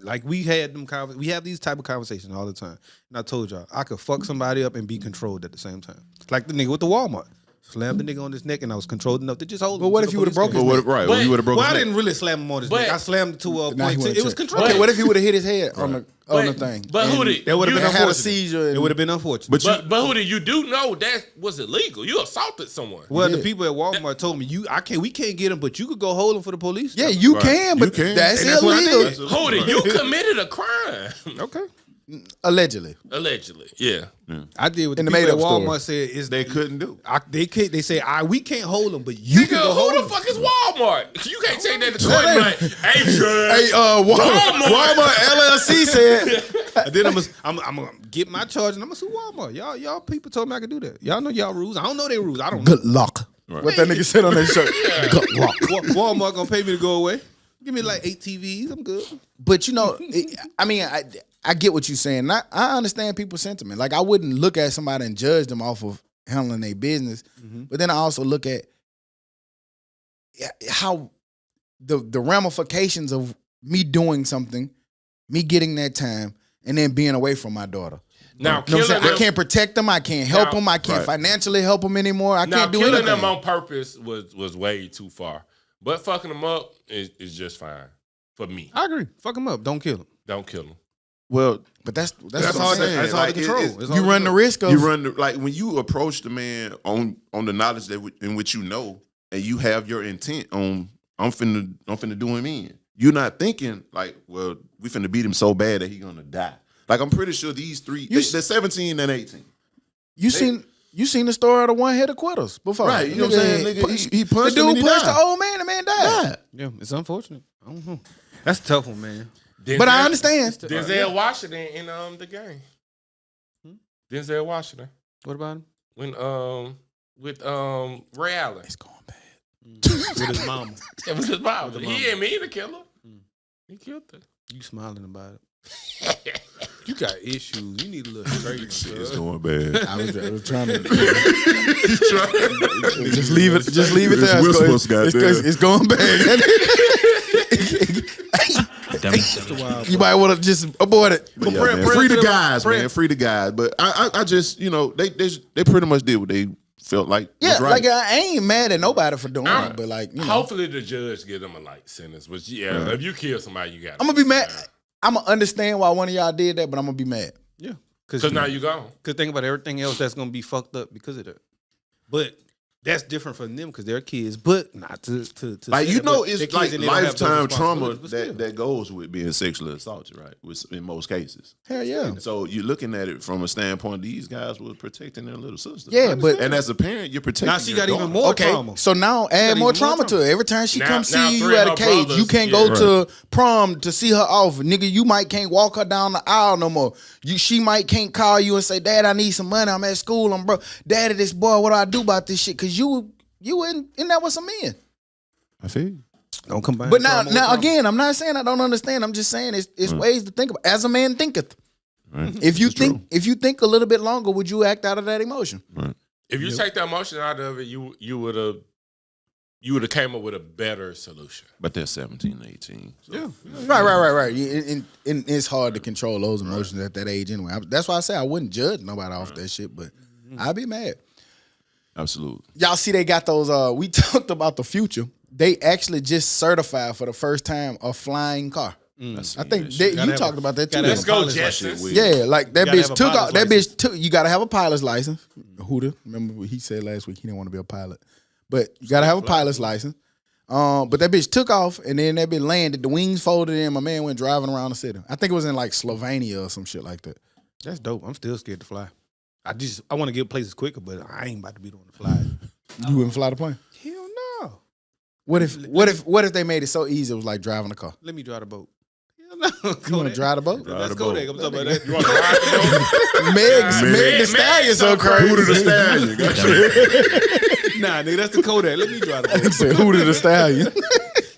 Like we had we have these type of conversations all the time. And I told y'all I could fuck somebody up and be controlled at the same time. Like the nigga with the Walmart. Slammed the nigga on his neck and I was controlled enough to just hold him. But what to if the you would've police broke station. his neck? Right, But- you would have broken. Well, I his didn't really slam him on his But- neck. I slammed it to a Now he point. wanna It was check. controlled. Okay, what if he would have hit his head on the thing? But who and did- That would have been you had a unfortunate. seizure? It would have been unfortunate. But But who you do know that was illegal? You assaulted someone. well, Yeah. the people at Walmart told me we can't get him, but you could go hold him for the police. Yeah, you Right. can, You but can. that's And that's what I illegal. did. Who did you committed a crime? Okay. Allegedly. Allegedly, yeah. I did what the In the people at made-up story. Walmart said is they couldn't do. they say we can't hold him, but you can Nigga, go hold who him. the fuck is Walmart? You can't take that to court and be like, hey, Judge. Hey, Walmart LLC said. And then I'm gonna get my charge and I'm gonna sue Walmart. Y'all people told me I could do that. Y'all know y'all rules. I don't know their rules. I don't know. Good luck. What that nigga said on that shirt. Good luck. Walmart gonna pay me to go away. Give me like 8 TVs. I'm good. But you know, I get what you're saying. I understand people's sentiment. Like I wouldn't look at somebody and judge them off of handling their business. But then I also look at how the ramifications of me doing something, me getting that time, and then being away from my daughter. Now, You know what I'm killing saying? them, I can't protect them. I can't help Now- them. I can't Right. financially help them anymore. I now can't do killing anything. them on purpose was way too far. But fucking them up is just fine for me. I agree. Fuck him up. Don't kill him. Don't kill them. Well, But that's That's what I'm hard to- saying. That's hard Like, to control. it's- It's hard You to run the control. risk of you run like when you approach the man on the knowledge that in which you know, and you have your intent on I'm finna do him in. You're not thinking like, well, we finna beat him so bad that he gonna die. Like I'm pretty sure these three, they're 17 and 18. You seen the story of the one-headed quitters before. Right, you know what I'm saying? Nigga, he punched the him dude and he punched died. the old man, the man died. Yeah, it's unfortunate. I don't know. That's a tough one, man. But I understand. Denzel Washington in the game. Denzel Washington What about him? when with Ray Allen. It's going bad. With his mama. That was his mom. With the He didn't mean to kill her. He killed her. You smiling about it. You got issues. You need a little straightening. Shit, it's bro. going bad. I was trying to just leave it. Just leave it It's there. whispers, goddamn. It's going bad. Dummy. You might want to just abort it. But yeah, prayer- man, prayer free to the the- guys, prayer- man. Free the guys. But I just, you know, they pretty much did what they felt like Yeah, was right. like I ain't mad at nobody for doing it, but like, you know, Hopefully the judge give them a light sentence. But yeah, if you kill somebody, you got. I'm gonna be mad. I'm gonna understand why one of y'all did that, but I'm gonna be mad. Yeah. Because now you gone. Because think about everything else that's gonna be fucked up because of that. But that's different from them because they're kids. But not to Like say you that, know, but they're it's kids like and they don't have those lifetime trauma responsibilities, but still. that goes with being sexually assaulted, right? In most cases. Hell yeah. So you're looking at it from a standpoint. These guys were protecting their little sister. Yeah, but- and as a parent, you're protecting. Now she your got even daughter. more Okay, trauma. so now add got more even more trauma to trauma. her. Every time she Now- comes now see you three at of a her cage, brothers, you can't yeah. go to prom to see her off. Nigga, you might can't walk her down the aisle no more. She might can't call you and say, Dad, I need some money. I'm at school. I'm broke. Daddy, this boy, what do I do about this shit? Because you in there with some men. I feel you. Don't combine. But trauma with now trauma. again, I'm not saying I don't understand. I'm just saying it's ways to think about. As a man thinketh. Right. If you It's think true. if you think a little bit longer, would you act out of that emotion? If you take the emotion out of it, you would have came up with a better solution. But they're 17 and 18. So. Yeah. Right. And it's hard to control those emotions at that age anyway. That's why I say I wouldn't judge nobody off that shit, but I'd be mad. Absolutely. Y'all see they got those, we talked about the future. They actually just certified for the first time a flying car. I think you Gotta have talked a- about that too. gotta have Let's a go, pilot's Jetsons. license. Yeah, like that gotta bitch have a took pilot's off. That license. bitch took. You gotta have a pilot's license. Huda, remember what he said last week? He didn't want to be a pilot, but you gotta have a pilot's license. But that bitch took off, and then that bitch landed. The wings folded in. My man went driving around the city. I think it was in like Slovenia or some shit like that. That's dope. I'm still scared to fly. I want to get places quicker, but I ain't about to be doing the fly. You wouldn't fly the plane. Hell no. What if they made it so easy? It was like driving a car. Let me drive the boat. Hell You want to drive the boat? That's the boat. Kodak. I'm talking about that. You want to ride the Meg the Stallion so crazy. Who the Stallion? Nah, nigga, that's the Kodak. Let me drive the boat. He said, "Who the Stallion?"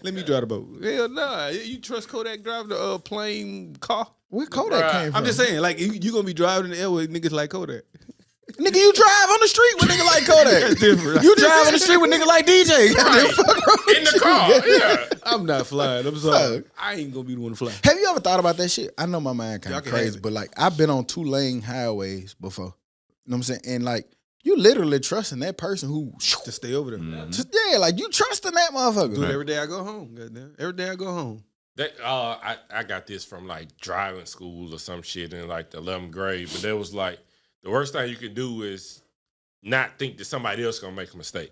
Let me drive the boat. Hell nah. You trust Kodak drive the plane car? Where Kodak came from? I'm just saying, like, you gonna be driving in the air with niggas like Kodak. Nigga, you drive on the street with nigga like Kodak. That's different. You drive on the street with nigga like DJ. In the car, yeah. I'm not flying. I'm sorry. I ain't gonna be the one to fly. Have you ever thought about that shit? I know my mind kind Y'all of can have crazy, it. but like I've been on 2-lane highways before. You know what I'm saying? And like you literally trusting that person who To stay over there. just, yeah, like you trusting that motherfucker. Do it every day I go home. Goddamn. Every day I go home. That I got this from like driving school or some shit in like the 11th grade, but that was like the worst thing you can do is not think that somebody else gonna make a mistake.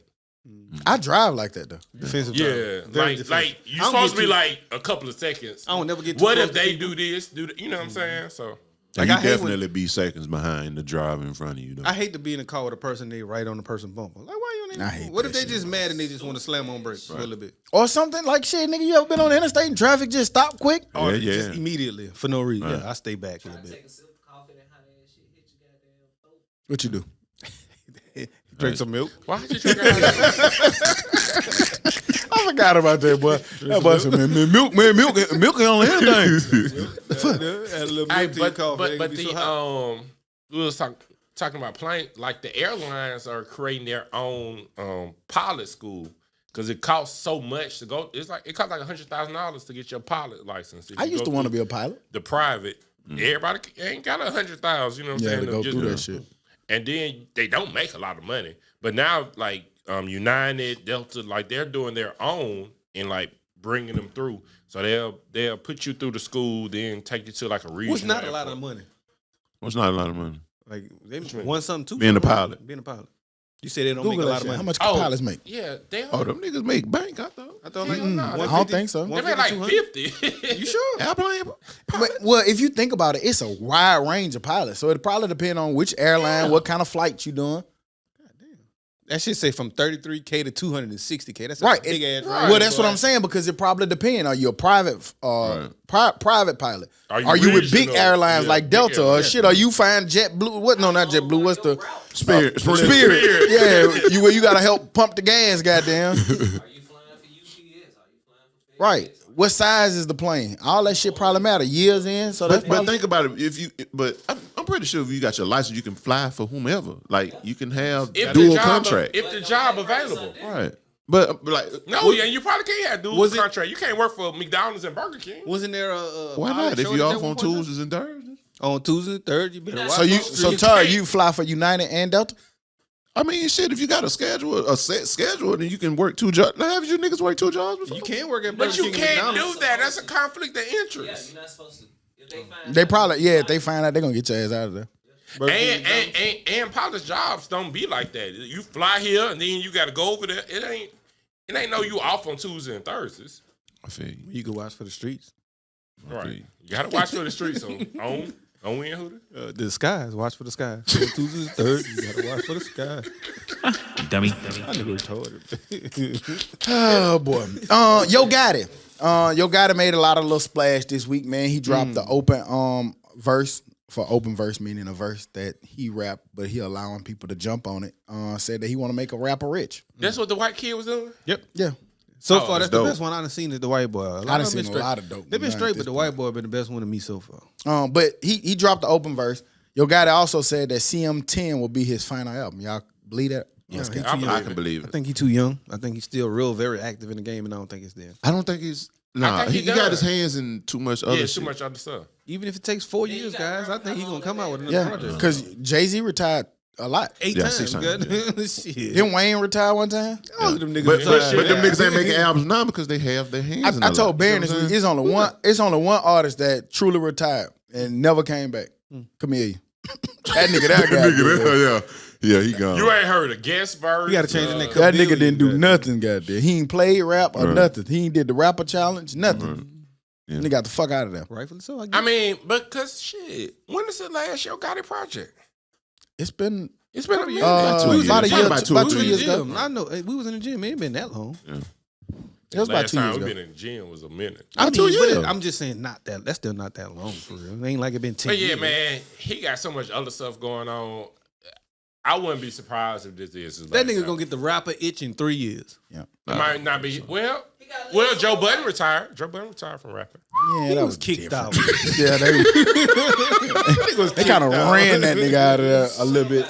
I drive like that though. Defensive. Yeah, Very like defensive. you I don't supposed get to be too- like a couple of seconds. I don't never get too What close if to they people. do this? Do that? You know what I'm saying? So Like Like, you I hate definitely be seconds behind the driver in front of you. Though. I hate to be in a car with a person they right on the person bumper. Like, why you on I that? hate What if that they shit. just mad and they just want to slam on brakes for a little bit? Or something like shit, nigga. You ever been on the interstate and traffic just stop quick? Or Yeah, just yeah. immediately for no reason. Right. Yeah, I stay back a little bit. Take a sip of coffee, that hot ass shit hit your goddamn throat. What you do? Drink some milk. why did you drink I forgot about that boy. That boy said, man, milk ain't on anything. Add a little Hey, milk to your coffee. but It ain't the be so hot. we was talking about plane, like the airlines are creating their own pilot school because it costs so much to go. It's like it costs like $100,000 to get your pilot license. If I you used go to want to through be a pilot. the private. Everybody ain't got $100,000. You know what I'm Yeah, saying? to go Just- through that shit. And then they don't make a lot of money. But now, like United, Delta, like they're doing their own and like bringing them through. So they'll put you through the school, then take you to like a regional. What's not a lot airport. of money? It's not a lot of money. Like they want something too. Being a pilot. Being a pilot. You said they don't Google make a that lot of shit. money. How much can pilots make? Yeah, they Oh, them niggas make bank. I thought. I thought like Hell no, I 150, don't think so. they made like 150, 50. You sure? Airplane. But, well, if you think about it, it's a wide range of pilots. So it probably depend on which airline, what kind of flight you doing. That shit say from 33K to 260K. That's a Right. big ass. Well, that's what I'm saying because it probably depends. Are you a private private pilot? Are you with big regional? airlines Yeah, like big Delta or airlines. shit? Are you flying JetBlue? What? No, not JetBlue. What's the Spirit. Spirit? Yeah, you got to help pump the gas. Goddamn. Are you flying for UPS? Are you flying for FedEx? Right. What size is the plane? All that shit probably matter. Years in, so that's But probably, think about it. I'm pretty sure if you got your license, you can fly for whomever. Like you can have If the dual job- contract. If the job available. Right. But like No, yeah, you probably can't have dual Was it- contract. You can't work for McDonald's and Burger King. Wasn't there a why pilot not? If show you that off one on point in time? Tuesdays and Thursdays. On Tuesday, Thursday, you better watch. so you those so streets. Tara, you fly for United and Delta? I mean, shit. If you got a set schedule, then you can work 2 jobs. Now, have you niggas work 2 jobs before? You can't work at Burger But you King and can't McDonald's. do that. That's a conflict of Yeah, interest. you're not supposed to. If they find They out, probably if they find out, they're gonna get your ass out of there. Burger King And pilots' jobs don't be like that. You fly here and then you got to go over there. It ain't no you off on Tuesdays and Thursdays. I feel you. You can watch for the streets. Right. You got to watch for the streets on Win Hooter. The skies. Watch for the skies. On Tuesdays and Thursdays, you gotta watch for the skies. Dummy. I nigga retarded. Oh boy. Yo Gotti. Yo Gotti made a lot of little splash this week, man. He dropped the open verse for open verse, meaning a verse that he rapped, but he allowing people to jump on it. Said that he want to make a rapper rich. That's what the white kid was doing? Yep. Yeah. So far, that's the dope. best one I've seen is the white boy. I done seen a lot of dope. They've been ones straight, at but the this white boy been the best one to me so far. But he dropped the open verse. Yo Gotti also said that CM10 will be his final album. Y'all believe that? Yes, I I can believe I it. think he's too young. I think he's still real, very active in the game, and I don't think it's there. I don't think he's. Nah, think he he got does. his hands in too much other Yeah, shit. too much other stuff. Even if it takes 4 years, guys, I think he's gonna come out with another Yeah. project. Because Jay-Z retired a lot. 8 Yeah, times, 6 times, God. Shit. Didn't Wayne retire one time? All of them niggas. But retired. them niggas ain't making albums now because they have their hands in I a told lot. Baron You this know what week, I'm saying? it's only one artist that truly retired and never came back. Chameleon. That nigga that guy. Yeah, he gone. You ain't heard a guest verse. You gotta change the name. That nigga didn't do nothing, goddamn. He ain't played rap or nothing. He ain't did the rapper challenge, nothing. Yeah. Nigga got the fuck out of there. Rightfully so. I mean, because shit, when is the last Yo Gotti project? It's been It's been a minute. about a years. year, About about 2 2 years years. ago. I know. Hey, we was in the gym. It ain't been that long. It was about Last 2 time years we ago. been in the gym was a minute. I mean, 2 but years. I'm just saying, not that. That's still not that long for real. It ain't like it been 10 But yeah, years. man, he got so much other stuff going on. I wouldn't be surprised if this is his That last nigga time. gonna get the rapper itch in 3 years. Yeah. It might not be. Well, got well, legs Joe on Budden fire. retired. Joe Budden retired from rapping. Yeah, He that was kicked different. out. Yeah, they kind of ran that nigga out of there a little bit.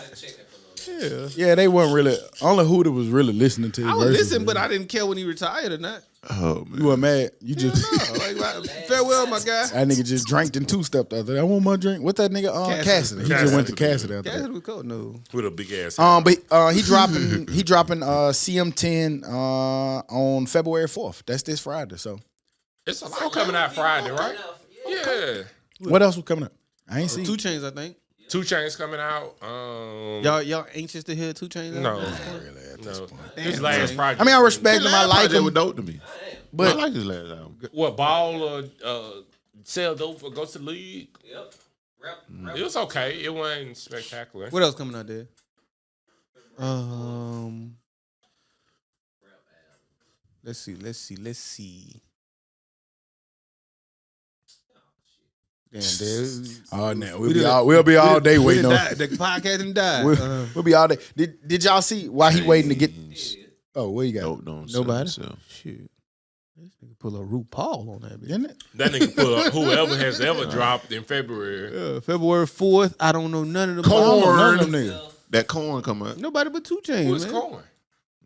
Yeah, they weren't really. Only Hooter was really listening to his I was verses, listening, but man. I didn't care when he retired or not. Oh man. You weren't mad. You just Farewell, my guy. that nigga just drank and two-stepped out there. I want my drink. What's that nigga? Cassidy. He just went to Cassidy after Cassidy that. was cold. No. With a big ass. But he dropping CM10 on February 4th. That's this Friday. So It's a lot coming out Friday, right? Yeah. what else was coming up? I ain't see. 2 Chainz, I think. 2 Chainz coming out. Y'all anxious to hear 2 Chainz? No. No. His last project. I mean, I respect His him. I last like project him. was dope to me. But I like his last album. What, ball or sell dope or go to the league? Yep. It was okay. It wasn't spectacular. What else coming out there? Let's see. Damn, dude. oh no, we'll be all day waiting on. The podcast and died. We'll be all day. Did y'all see why he waiting to get? Oh, where you got? Dope don't Nobody? sell himself. Shoot. This nigga pull a RuPaul on that bitch. Isn't it? That nigga put up whoever has ever dropped in February. February 4th, I don't know none of them. I don't know none of Corn. them niggas. That corn come out. Nobody but 2 Chainz, Who's man. going?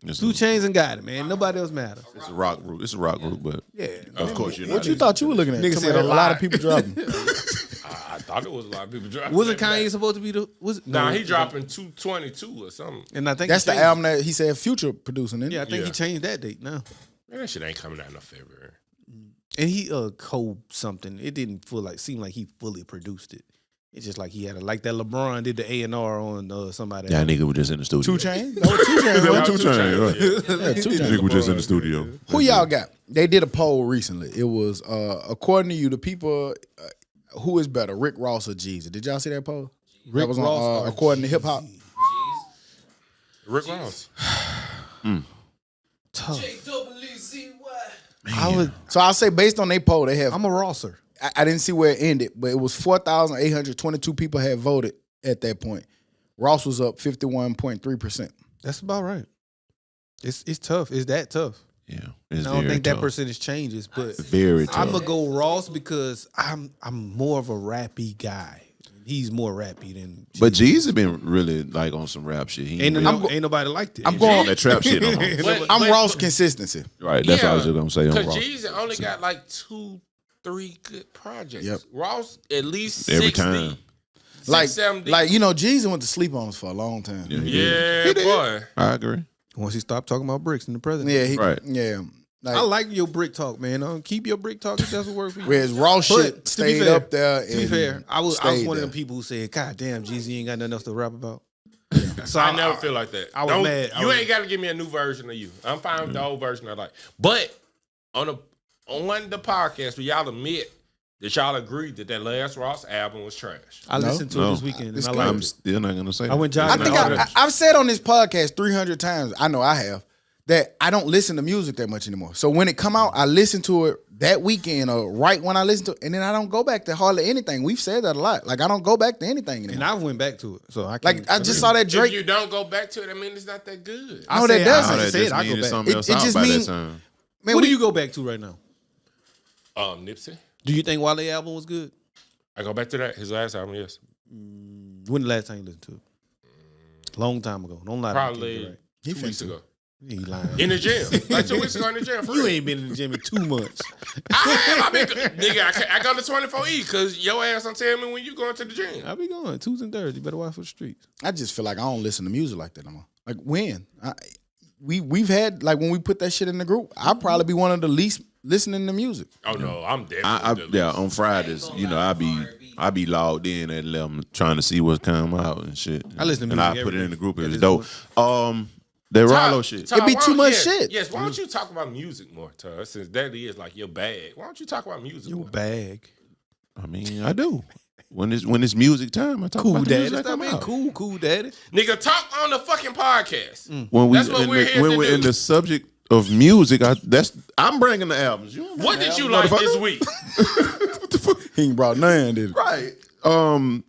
2 Chainz and got it, man. Nobody else matters. It's a rock group. It's a rock group, but Yeah. of course you're What not. you thought you were looking at? Nigga Come said on, a a lot lot. of people dropping. I thought it was a lot of people dropping. Wasn't that. Kanye supposed to be the? Was it? Nah, no, he dropping 222 or something. And I think That's he the changed- album that he said Future producing. Isn't it? Yeah, I think Yeah. he changed that date now. Man, that shit ain't coming out in February. And he co something. It didn't seem like he fully produced it. It's just like he had like that LeBron did the A&R on somebody. That nigga was just in the studio. 2 Chainz. No, 2 Chainz. Yeah, right? 2 Chainz, right. Yeah, 2 Chainz. Nigga was just in the studio. Who y'all got? They did a poll recently. It was according to you, the people who is better, Rick Ross or Jeezy? Did y'all see that poll? Rick that was on Ross or according to hip hop. Rick Ross. Tough. JWCY. I would. So I'll say based on their poll, they have. I'm a Rosser. I didn't see where it ended, but it was 4,822 people had voted at that point. Ross was up 51.3%. That's about right. It's tough. It's that tough. Yeah, I it's don't very think that tough. percentage changes, but Very tough. I'm gonna go Ross because I'm more of a rappy guy. He's more rappy than. But G's have been really like on some rap shit. He Ain't, really, ain't nobody liked it. I'm going- on that trap shit no more. But- I'm but- Ross consistency. Right, that's what I was just gonna say on Because Ross. Jeezy only got like 2-3 good projects. Yep. Ross at least Every 60. time. Like, 70. Jeezy went to sleep on us for a long time. Yeah, Yeah, boy. I agree. Once he stopped talking about bricks in the president. Yeah, Right. Yeah. Like, I like your brick talk, man. Keep your brick talk if that's what works for you. whereas Ross But, shit to be stayed fair- up there. To be and fair, I was stayed one of there. them people who said, "God damn, Jeezy ain't got nothing else to rap about." So I never feel like that. I was mad. You ain't got to give me a new version of you. I'm fine with the old version I like. But on the podcast, where y'all admit that y'all agreed that last Ross album was trash. I listened to it this weekend and I liked I'm it. still not gonna say. I went that. I jogging. think I've said on this podcast 300 times, I know I have, that I don't listen to music that much anymore. So when it come out, I listen to it that weekend or right when I listen to it, and then I don't go back to hardly anything. We've said that a lot. Like, I don't go back to anything anymore. And I went back to it. So I Like, I just saw that If Drake. you don't go back to it, I mean, it's not that good. No, that doesn't. Oh, I that said just I mean go it's back. something It else out just by mean- that time. Man, What we- do you go back to right now? Nipsey. Do you think Wale album was good? I go back to that. His last album, yes. When the last time you listened to it? Long time ago. Don't lie to me. Probably Right. 2 weeks ago. He lying. In the gym. Like 2 weeks ago in the gym. For You real. ain't been in the gym in 2 months. I mean, nigga, I go to 24E because your ass don't tell me when you going to the gym. I be going Tuesdays and Thursdays. You better watch for the streets. I just feel like I don't listen to music like that no more. Like, when? We've had, like, when we put that shit in the group, I'll probably be one of the least listening to music. Oh, no, I'm definitely. Yeah, on Fridays, you know, I be logged in at 11 trying to see what's coming out and shit. I listen to and music I put every it in day. the group. At It's this dope. That Rollo shit. It be too much shit. Yes, why don't you talk about music more, Tuz? Since that is like your bag. Why don't you talk about music Your more? bag. I mean, I do. When it's music time, I talk Cool about the daddy. music that Stop come being out. cool daddy. Nigga, talk on the fucking podcast. When we That's what we're here when to we're do. in the subject of music, I'm bringing the albums. You What did you like this week? What the fuck? He ain't brought none, did he? Right.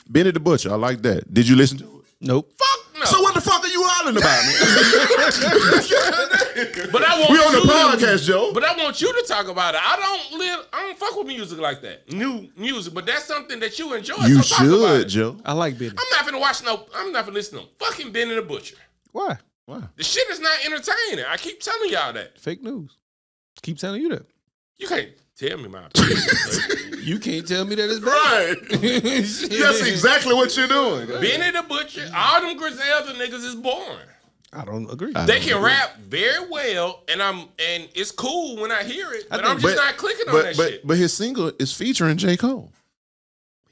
Benny the Butcher. I like that. Did you listen to it? Nope. Fuck no. So what the fuck are you hollering about, man? But I want We on the you to- podcast, Joe. But I want you to talk about it. I don't fuck with music like that. New music, but that's something that you enjoy. You so talk about should, it. Joe. I like Benny. I'm not gonna watch I'm not gonna listen to fucking Benny the Butcher. Why? Why? The shit is not entertaining. I keep telling y'all that. Fake news. Keep telling you that. You can't tell me my opinion. You can't tell me that it's bad. Right. That's exactly what you're doing. Benny the Butcher, all them Griselda niggas is boring. I don't agree. They can rap very well, and it's cool when I hear it, but I'm just not clicking on that shit. But his single is featuring J. Cole.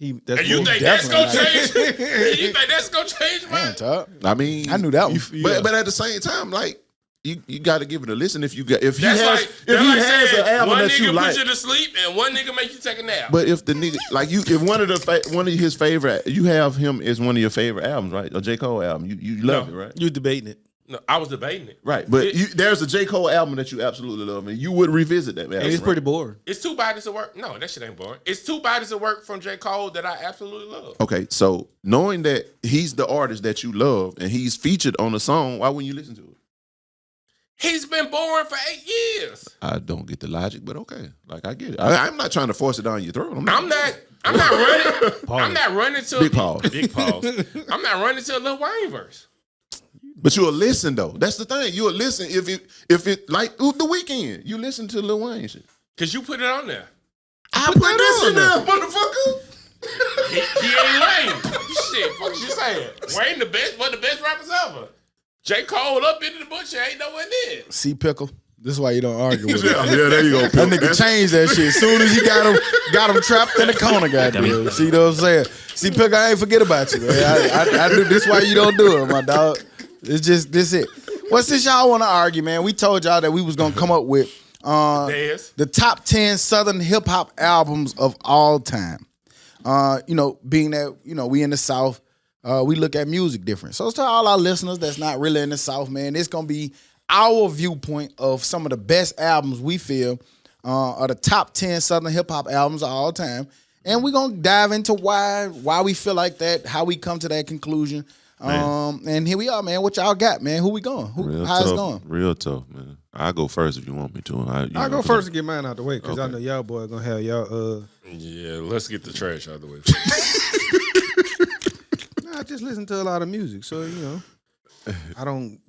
And you think that's gonna change? You think that's gonna change, man? Damn, Todd. I mean, I knew that one. But at the same time, like you got to give it a listen. If he That's has saying an album one that nigga you like, put you to sleep and one nigga make you take a nap. but if the nigga like you, if one of his favorite, you have him as one of your favorite albums, right? A J. Cole album, you love it, right? You're debating it. No, I was debating it. Right, but there's a J. Cole album that you absolutely love, and you would revisit that album. And it's pretty boring. It's two bodies of work. No, that shit ain't boring. It's two bodies of work from J. Cole that I absolutely love. Okay, so knowing that he's the artist that you love and he's featured on a song, why wouldn't you listen to it? He's been boring for 8 years. I don't get the logic, but okay, like I get it. I'm not trying to force it down your throat. I'm not running. I'm not running to Big pause. Big pause. I'm not running to a Lil Wayne verse. But you'll listen though. That's the thing. You'll listen if it like The Weeknd. You listen to Lil Wayne shit. Cause you put it on there. I put this in there, motherfucker. He ain't Wayne. Shit, fuck you saying? Wayne the best, one of the best rappers ever. J. Cole up into the butcher ain't nowhere near. See, Pickle. This is why you don't argue with him. Yeah, there you go. That nigga changed that shit as soon as he got him trapped in the corner, goddamn. See what I'm saying? See, Pickle, I ain't forget about you, man. I do this why you don't do it, my dog. It's just this it. Well, since y'all want to argue, man, we told y'all that we was gonna come up with the top 10 Southern hip hop albums of all time. Being that we in the South, we look at music different. So to all our listeners that's not really in the South, man, it's gonna be our viewpoint of some of the best albums we feel are the top 10 Southern hip hop albums of all time, and we're gonna dive into why we feel like that, how we come to that conclusion. And here we are, man. What y'all got, man? Who we going? How's it going? Real tough, man. I'll go first if you want me to. I'll go first and get mine out the way because I know y'all boys gonna have y'all. Yeah, let's get the trash out of the way. I just listen to a lot of music, so I don't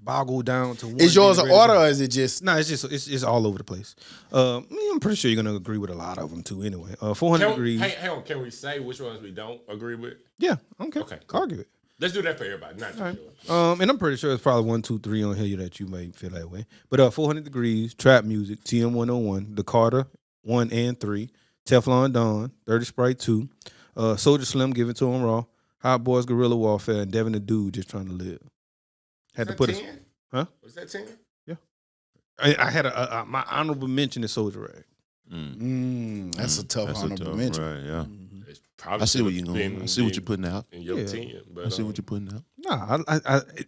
boggle down to one. Is yours an thing order or is it just? No, it's all over the place. I'm pretty sure you're gonna agree with a lot of them too. Anyway, 400 degrees. Hang on, can we say which ones we don't agree with? Yeah, okay. Argue it. Let's do that for everybody, not just yours. And I'm pretty sure it's probably 1, 2, 3 on here that you may feel that way. But 400 degrees, trap music, TM101, The Carter 1 and 3, Teflon Don, Dirty Sprite 2, Soldier Slim, Give It to Him Raw, Hot Boys Guerrilla Warfare, and Devin the Dude, Just Trying to Live. Had to put 10? Huh? Was that 10? Yeah. I had my honorable mention is Soldier Rag. That's a tough honorable mention. Right? Yeah. It's probably I see what you're going. I see what you're putting out. in your 10. But, I see what you're putting out. Nah,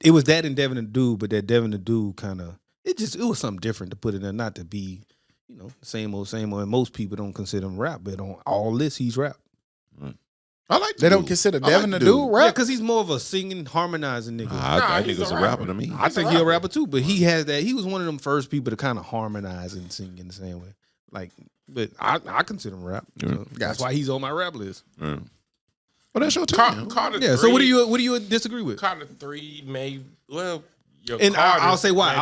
it was that and Devin the Dude, but that Devin the Dude kind of it was something different to put in there, not to be, same old. And most people don't consider him rap, but on all this he's rap. Right. I like. They don't consider Devin the Dude rap. Yeah, because he's more of a singing, harmonizing nigga. I think he's it's a a rapper to me. I think he's a rapper too, but he has that. He was one of them first people to kind of harmonize and sing in the same way. But I consider him rap. So that's why he's on my rap list. Yeah. Well, that's your turn. Carter Yeah. 3, So what do you disagree with? Carter 3 may And I'll say why.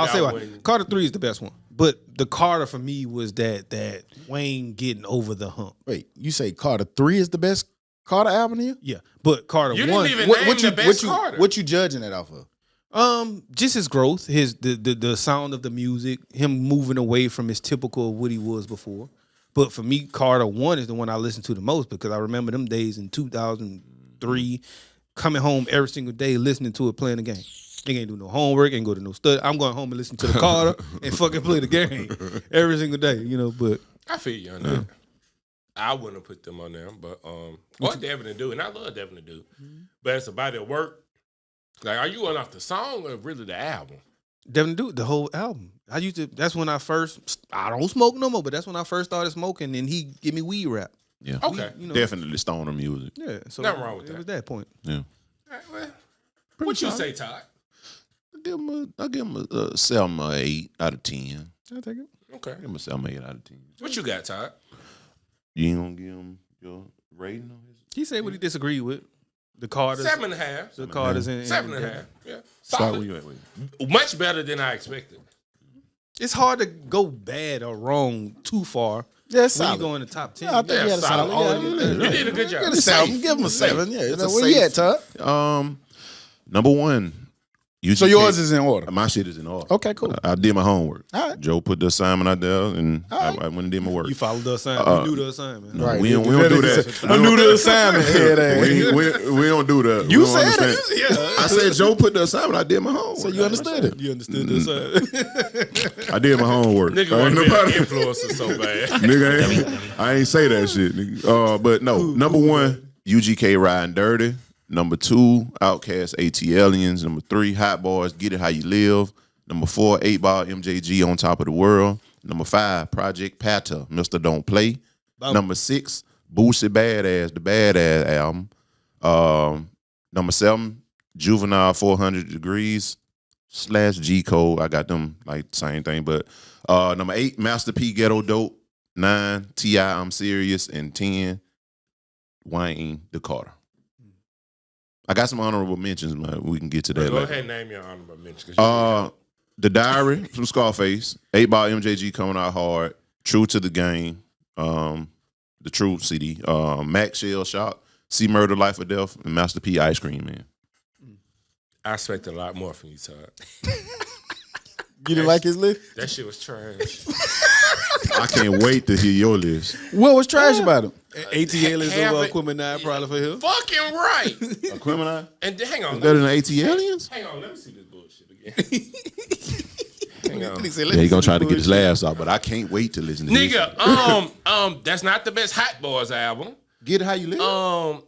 Carter 3 is the best one, but the Carter for me was that Wayne getting over the hump. Wait, you say Carter 3 is the best Carter album to you? Yeah, but Carter You 1. didn't even name the best Carter. What you judging it off of? Just his growth, the sound of the music, him moving away from his typical of what he was before. But for me, Carter 1 is the one I listen to the most because I remember them days in 2003, coming home every single day, listening to it, playing the game. They ain't do no homework, ain't go to no study. I'm going home and listen to the Carter and fucking play the game every single day, But I feel you on that. I wouldn't have put them on there, but or Devin the Dude, and I love Devin the Dude. But it's a body of work. Like, are you going off the song or really the album? Devin Dude, the whole album. That's when I don't smoke no more, but that's when I first started smoking, and he give me weed rap. Yeah. Okay. Definitely stoner music. Yeah, so Nothing wrong with it that. was that point. Yeah. All right, well, what you say, Todd? I give him a 7 or 8 out of 10. I'll take it. Okay. I give him a 7 or 8 out of 10. What you got, Todd? You ain't gonna give him your rating on his? He said what he disagreed with. The Carters. 7.5. The Carters in 7.5. Yeah. Start Solid. where you at with it. Much better than I expected. It's hard to go bad or wrong too far. Yeah, it's when you solid. go in the top 10. I think he had a solid. solid. Yeah, You did a good job. Give him a 7. Give him a 7. Yeah, It's a where you safe- at, Todd? Number 1. UGK. So yours is in order. My shit is in order. Okay, cool. I did my homework. All right. Joe put the assignment out there, and I went and did my work. You followed the assignment. You knew the assignment. No, Right. we don't do that. I'm new to the assignment. We don't do that. You We don't said understand. it. Yeah. I said Joe put the assignment. I did my homework. So you understood it. You understood the assignment. I did my homework. Nigga want to be an influencer so bad. Nigga, I ain't say that shit. Nigga. But no, number 1, UGK Riding Dirty. Number 2, Outkast ATLians. Number 3, Hot Boys Get It How You Live. Number 4, 8-Ball MJG On Top of the World. Number 5, Project Pata, Mr. Don't Play. Number 6, Boosie Badass, the Badass album. Number 7, Juvenile 400 Degrees / G Code. I got them like same thing. But number 8, Master P Ghetto Dope. 9, T.I. I'm Serious. And 10, Wayne the Carter. I got some honorable mentions, man. We can get to that Go later. ahead and name your honorable mention. The Diary from Scarface, 8-Ball MJG coming out hard, True to the Game, the True CD, Mac Shell Shock, C Murder Life or Death, and Master P Ice Cream Man. I expected a lot more from you, Todd. You didn't like his list? That shit was trash. I can't wait to hear your list. What was trash about him? ATL is Have over it- Equipment 9 probably for him. Fucking right. Aquemini? And hang on. Better than ATLians? Hang on. Let me see this bullshit again. Hang on. Yeah, he gonna try to get his laughs off, but I can't wait to listen to this. Nigga, that's not the best Hot Boys album. Get It How You Live?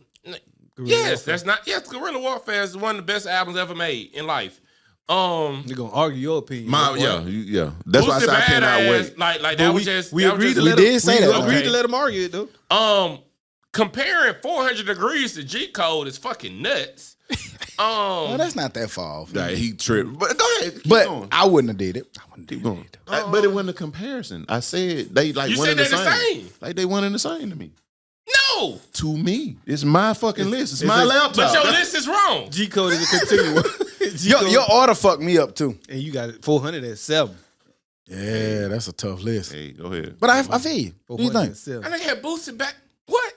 Yes, that's not. Yes, Guerrilla Warfare is one of the best albums ever made in life. You're gonna argue your opinion. Yeah. That's why I Boosie said I cannot Badass, wait. Like But that was just. we that was agreed just- to let we him, did say we that. agreed Okay. to let him argue it though. Comparing 400 Degrees to G Code is fucking nuts. Well, that's not that far off. Nah, he tripped. But go ahead. Keep But going. I wouldn't have did it. Keep going. But it wasn't a comparison. I said they like You one said and the they're the same. same. Like they one and the same to me. No, To me, it's my fucking list. It's my a- laptop. but your list is wrong. G Code is a continuum. Your order fucked me up too. And you got 400 at 7. Yeah, that's a tough list. Hey, go ahead. But I feel you. What do you 400 think? at 7. I think had boosted back. What?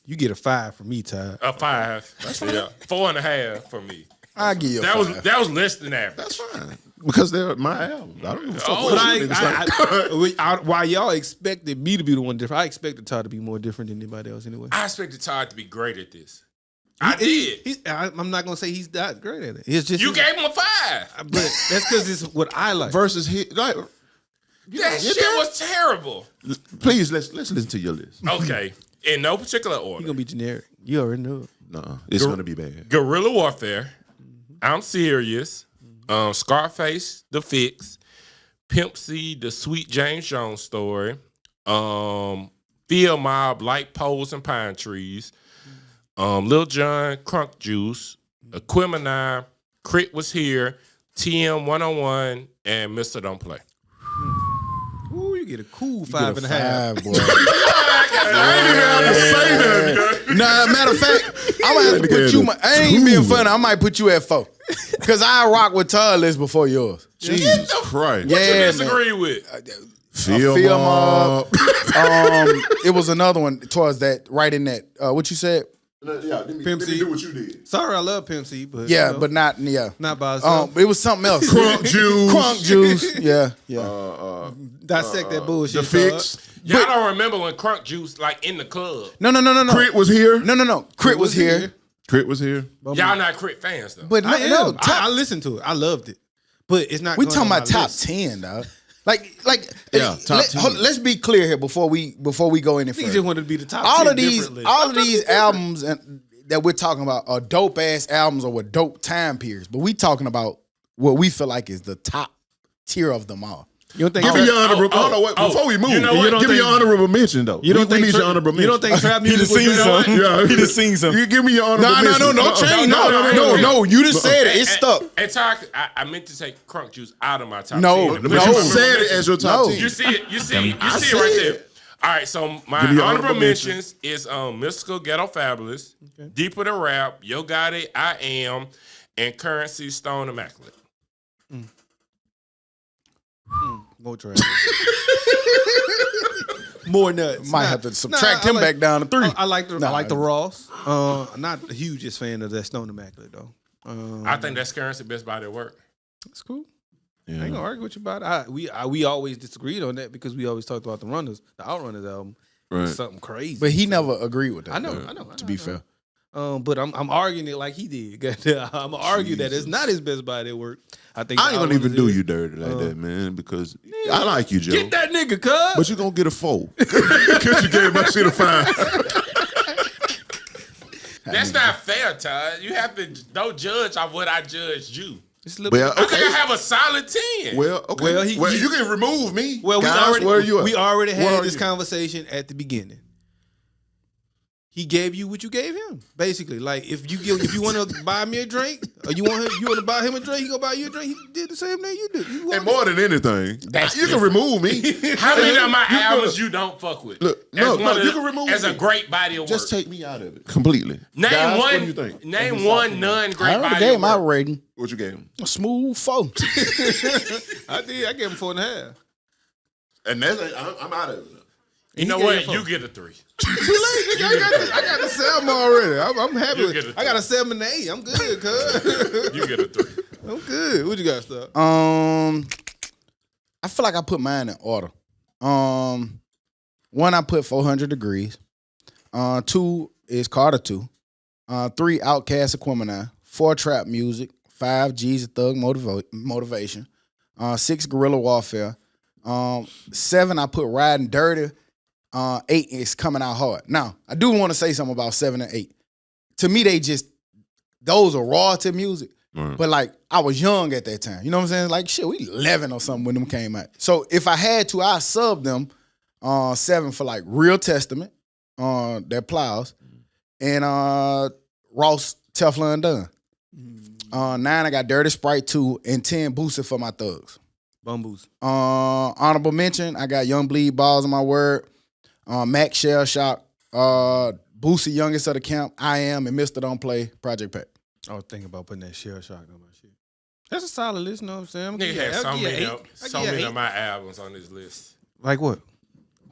You get a 5 from me, Todd. A 5. Yeah, 4.5 for me. I'll give you a That five. was less than average. That's fine because they're my albums. I don't give a fuck. Oh, what But you niggas think. while y'all expected me to be the one different, I expected Todd to be more different than anybody else anyway. I expected Todd to be great at this. I did. I'm not gonna say he's not great at it. It's just You gave him a 5. but that's because it's what I like. Versus hit like. That shit was terrible. Please let's listen to your list. Okay, in no particular You're order. gonna be generic. You already know it. No, it's gonna be bad. Guerrilla Warfare. I'm Serious. Scarface, The Fix. Pimp C, The Sweet James Jones Story. Field Mob, Light Poles and Pine Trees. Lil Jon, Crunk Juice. Aquemini, Crit Was Here. TM 101 and Mr. Don't Play. Ooh, you get a cool You get a 5.5. 5, boy. I Nah, matter of fact, I'm gonna have to put you. I ain't even being funny. I might put you at 4 because I rock with Todd list before yours. Jesus Christ. What you Yeah, man. disagree with? Feel Feel Mob. It was another one towards that, right in that. What you said? Yeah, let me Pimp C. do what you did. Sorry, I love Pimp C, but Yeah, you know, but not not by itself. It was something else. Crunk Juice. Crunk juice. Yeah. Dissect that bullshit. The Fix. Y'all don't remember when Crunk Juice like in the club? No. Crit was here. No. Crit was here. Crit was here. Y'all not Crit fans though. But I am. no, I listened to it. I loved it, but it's not. we going talking on about my top list. 10, dog. Like, Yeah, top 10. Let's be clear here before we go any Niggas just further. wanted to be the top. All 10 of these, differently. all of these albums that we're talking about are dope ass albums or with dope time periods. But we talking about what we feel like is the top tier of them all. You don't think? Give me your honorable. Hold on, wait, before we move, you know what? give me your honorable mention though. You don't we think need your honorable mention. You don't think trap music was seen good? some. Yeah, He just seen some. You give me your honorable mention. No, change. No. You just said it. It's stuck. And Ty, I meant to take Crunk Juice out of my top No, 10. But no. you said it as your top No. 10. You see it. You see it I right said there. it. All right, so my Give me your honorable honorable mention. mentions is Mystical Ghetto Fabulous, Deeper Than Rap, Yo Gotti, I Am, and Currency Stone Immaculate. More trash. More nuts. Might have to subtract him back down to 3. I like the Nah. Ross. Not the hugest fan of that Stone Immaculate though. I think that's Currency best body of work. That's cool. I Yeah. ain't gonna argue with you about it. We always disagreed on that because we always talked about the Outrunners album. Right. Something crazy. But he never agreed with that. I know. To be fair. But I'm arguing it like he did. I'm arguing that it's not his best body at work. I think I ain't the gonna even Outrunners do is. you dirty like that, man, because I like you, Joe. Get that nigga, cuz. But you gonna get a 4 because you gave my shit a 5. That's not fair, Ty. You have to don't judge off what I judged you. It's a little Well, I think I okay. have a solid 10. Well, okay. Well, Well, he- you can remove me. Well, Guys, where are you at? we already Where had are this you? conversation at the beginning. He gave you what you gave him, basically. Like if you want to buy me a drink, or you want to buy him a drink, he go buy you a drink. He did the same thing you did. And more than anything, you can remove me. How many of my You albums gonna- you don't fuck with? Look, As no, one no, of you the- can remove as a me. great body of Just work. take me out of it completely. Name Guys, one. What do you think? Name one non-great I already body gave of my work. rating. What you gave him? A smooth 4. I did. I gave him 4.5. And that's I'm out of it. You know gave what? it a You four. get a 3. I got the 7 already. I'm happy You with get it. a I got a 7 and 8. I'm good, cuz. You get a 3. I'm good. What you got, stuff? I feel like I put mine in order. 1, I put 400 Degrees. 2 is Carter 2. 3, Outkast Aquemini. 4, Trap Music. 5, Jesus Thug Motivation. 6, Guerrilla Warfare. 7, I put Riding Dirty. 8 is Coming Out Hard. Now, I do want to say something about 7 and 8. To me, those are royalty music. Right. But like, I was young at that time. You know what I'm saying? Like, shit, we 11 or something when them came out. So if I had to, I sub them 7 for like Real Testament, that Plows, and Ross Teflon Dunn. 9, I got Dirty Sprite 2, and 10, Boosted for My Thugs. Bumboos. Honorable mention, I got Young Bleed, Balls in My Word, Mac Shell Shock, Boosie, Youngest of the Camp, I Am, and Mr. Don't Play, Project Pack. I was thinking about putting that shell shock on my shit. That's a solid list, you know what I'm saying? I'm gonna Nigga give had you- so I'll give you many, an of, 8. so I'll give many you of an my albums on this list. 8. Like what?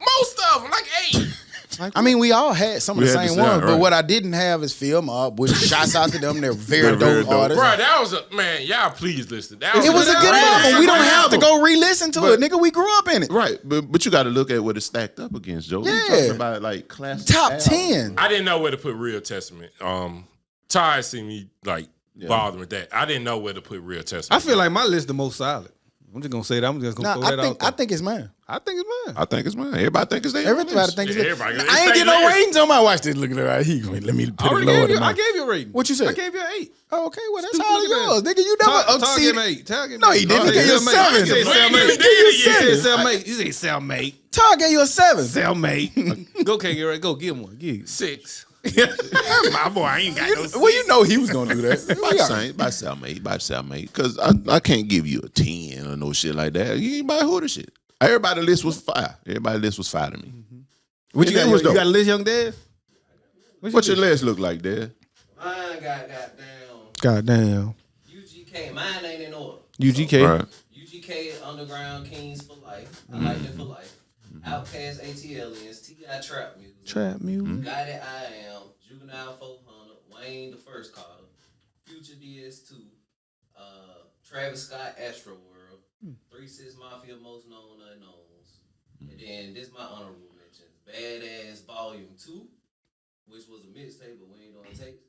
Most of them, like 8. I mean, we all had some of We the had same the same, ones, but right. what I didn't have is Feel Mob, which shouts out to them. They're very They're very dope dope. artists. Bro, that was a man. Y'all please listen. That It was a good great album. We don't great have to album. go re-listen to it, nigga. We grew up in it. Right, but you got to look at what it's stacked up against, Joe. Yeah. You talking about like classic Top albums. 10. I didn't know where to put Real Testament. Ty see me like bothering with that. I didn't know where to put Real Testament. I feel like my list the most solid. I'm just gonna say that. I'm just gonna Nah, throw that out. I think it's mine. I think it's mine. I think it's mine. Everybody think it's there. Everybody thinks Yeah, it's everybody- I ain't it's get they no list. ratings on my watch. This look at that. Let me put it lower than I mine. gave you a rating. What you said? I gave you an 8. Oh, okay, well that's Stupid, all look at yours, nigga. You never Tag see him 8. Tag him No, 8. he didn't. He Oh, gave you a cellmate. 7. He said We ain't cellmate. even did it yet. He said cellmate. He said cellmate. Todd gave you a 7. Cellmate. Go, K. Go, give him one. Give. 6. My boy, I ain't got no. Well, you know he was gonna do that. By cellmate, because I can't give you a 10 or no shit like that. You ain't buy who the shit. Everybody's list was fire. Everybody's list was fire to me. What you And got? it was You dope. got a list, young dad? What your list look like, Dad? Mine got goddamn Goddamn. UGK. Mine ain't in order. UGK. Right. UGK Underground Kings for life. I like that for life. Outkast ATLians, T.I. Trap Music. Trap music. Got It I Am, Juvenile 400, Wayne the First Carter, Future DS2, Travis Scott Astro World, 3-6 Mafia Most Known Unknowns. And then this my honorable mentions. Badass Volume 2, which was a mixtape, but we ain't doing tapes.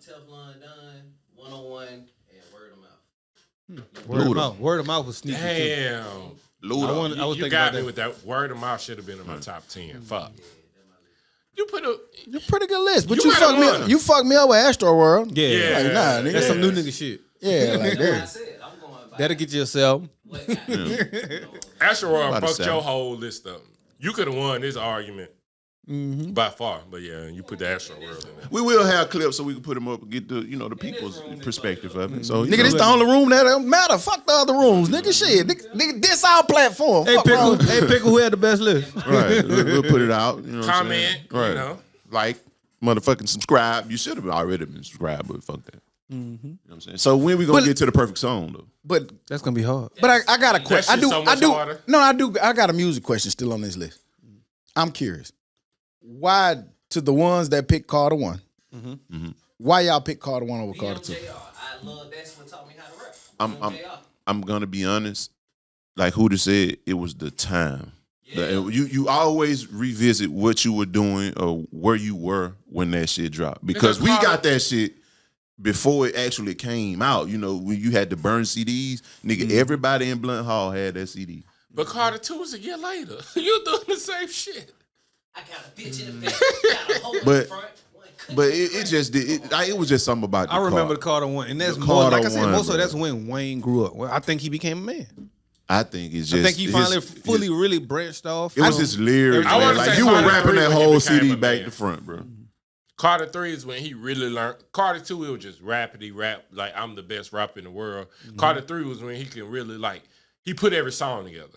Teflon Dunn, 101, and Word of Mouth. Word of Luda. mouth. Word of mouth was sneaky too. Damn. Luda. I was You thinking got about me that. with that. Word of mouth should have been in my top 10. Fuck. You put a. You're a pretty good list, but You you might fucked have me. won. You fucked me up with Astro World. Yeah. Yeah. Like, nah, nigga. That's some new nigga shit. Yeah, like That's what I that. said. I'm going by That'll get you a cell. But goddamn, Astro World About to fucked say. your whole list up. You could have won this argument by far, but yeah, you put the Astro World in there. We will have clips so we can put them up and get the the people's perspective of it. So Nigga, this the only room that don't matter. Fuck the other rooms, nigga. Shit, nigga, this our platform. Hey, Fuck wrong. Pickle, who had the best list? right, we'll put it out. You know what I'm Comment, saying? you Right, know. like motherfucking subscribe. You should have already been subscribed, but fuck that. You know what I'm saying? So when we gonna But- get to the perfect song though? But That's gonna be hard. I got a question. shit's so much harder. No, I do. I got a music question still on this list. I'm curious. Why to the ones that pick Carter 1? Why y'all pick Carter 1 over Carter 2? BMJR. I love that's what taught me how to rap. I'm BMJR. I'm gonna be honest. Like Huda said, it was the time. You always revisit what you were doing or where you were when that shit dropped because we Carter- got that shit before it actually came out. You know, when you had to burn CDs, nigga, everybody in Blunt Hall had that CD. But Carter 2 was a year later. You doing the same shit. I got a bitch in the back, got a hole in But- the front. But it just did. It was just something about. I remember the Carter 1, and that's The more like I Carter said. 1, Most bro. of that's when Wayne grew up. Well, I think he became a man. I think it's just. I think he finally his- fully really branched off. It was his lyrics. I wanna man. Like say you were Carter rapping 3 that when he whole became CD a back man. to front, bro. Carter 3 is when he really learned. Carter 2, it was just rapidy rap, like I'm the best rapper in the world. Carter 3 was when he can really, like, he put every song together.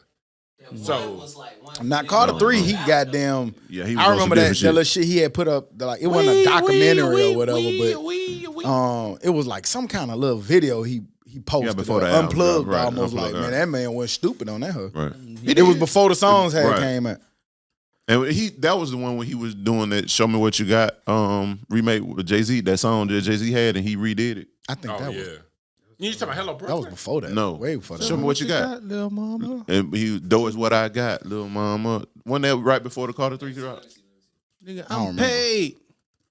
That So- one was like one I'm not fifty. Carter 3. He goddamn. Yeah, he was I on remember some that different little shit he had put up. Like it wasn't a documentary or whatever, but it was like some kind of little video he posted. before or the album unplugged dropped, right, almost. unplugged, Like man, right. that man went stupid on that. Huh? Right. It was before the songs had Right. came out. And that was the one when he was doing that "Show Me What You Got" remake with Jay-Z. That song that Jay-Z had, and he redid it. I think Oh, that yeah. was You talking about Hello that was Brooklyn? before that. No. way before that. Show me what you got. little mama. And he "Though Is What I Got," Lil Mama. Wasn't that right before the Carter 3 dropped? Nigga, don't I'm remember. paid.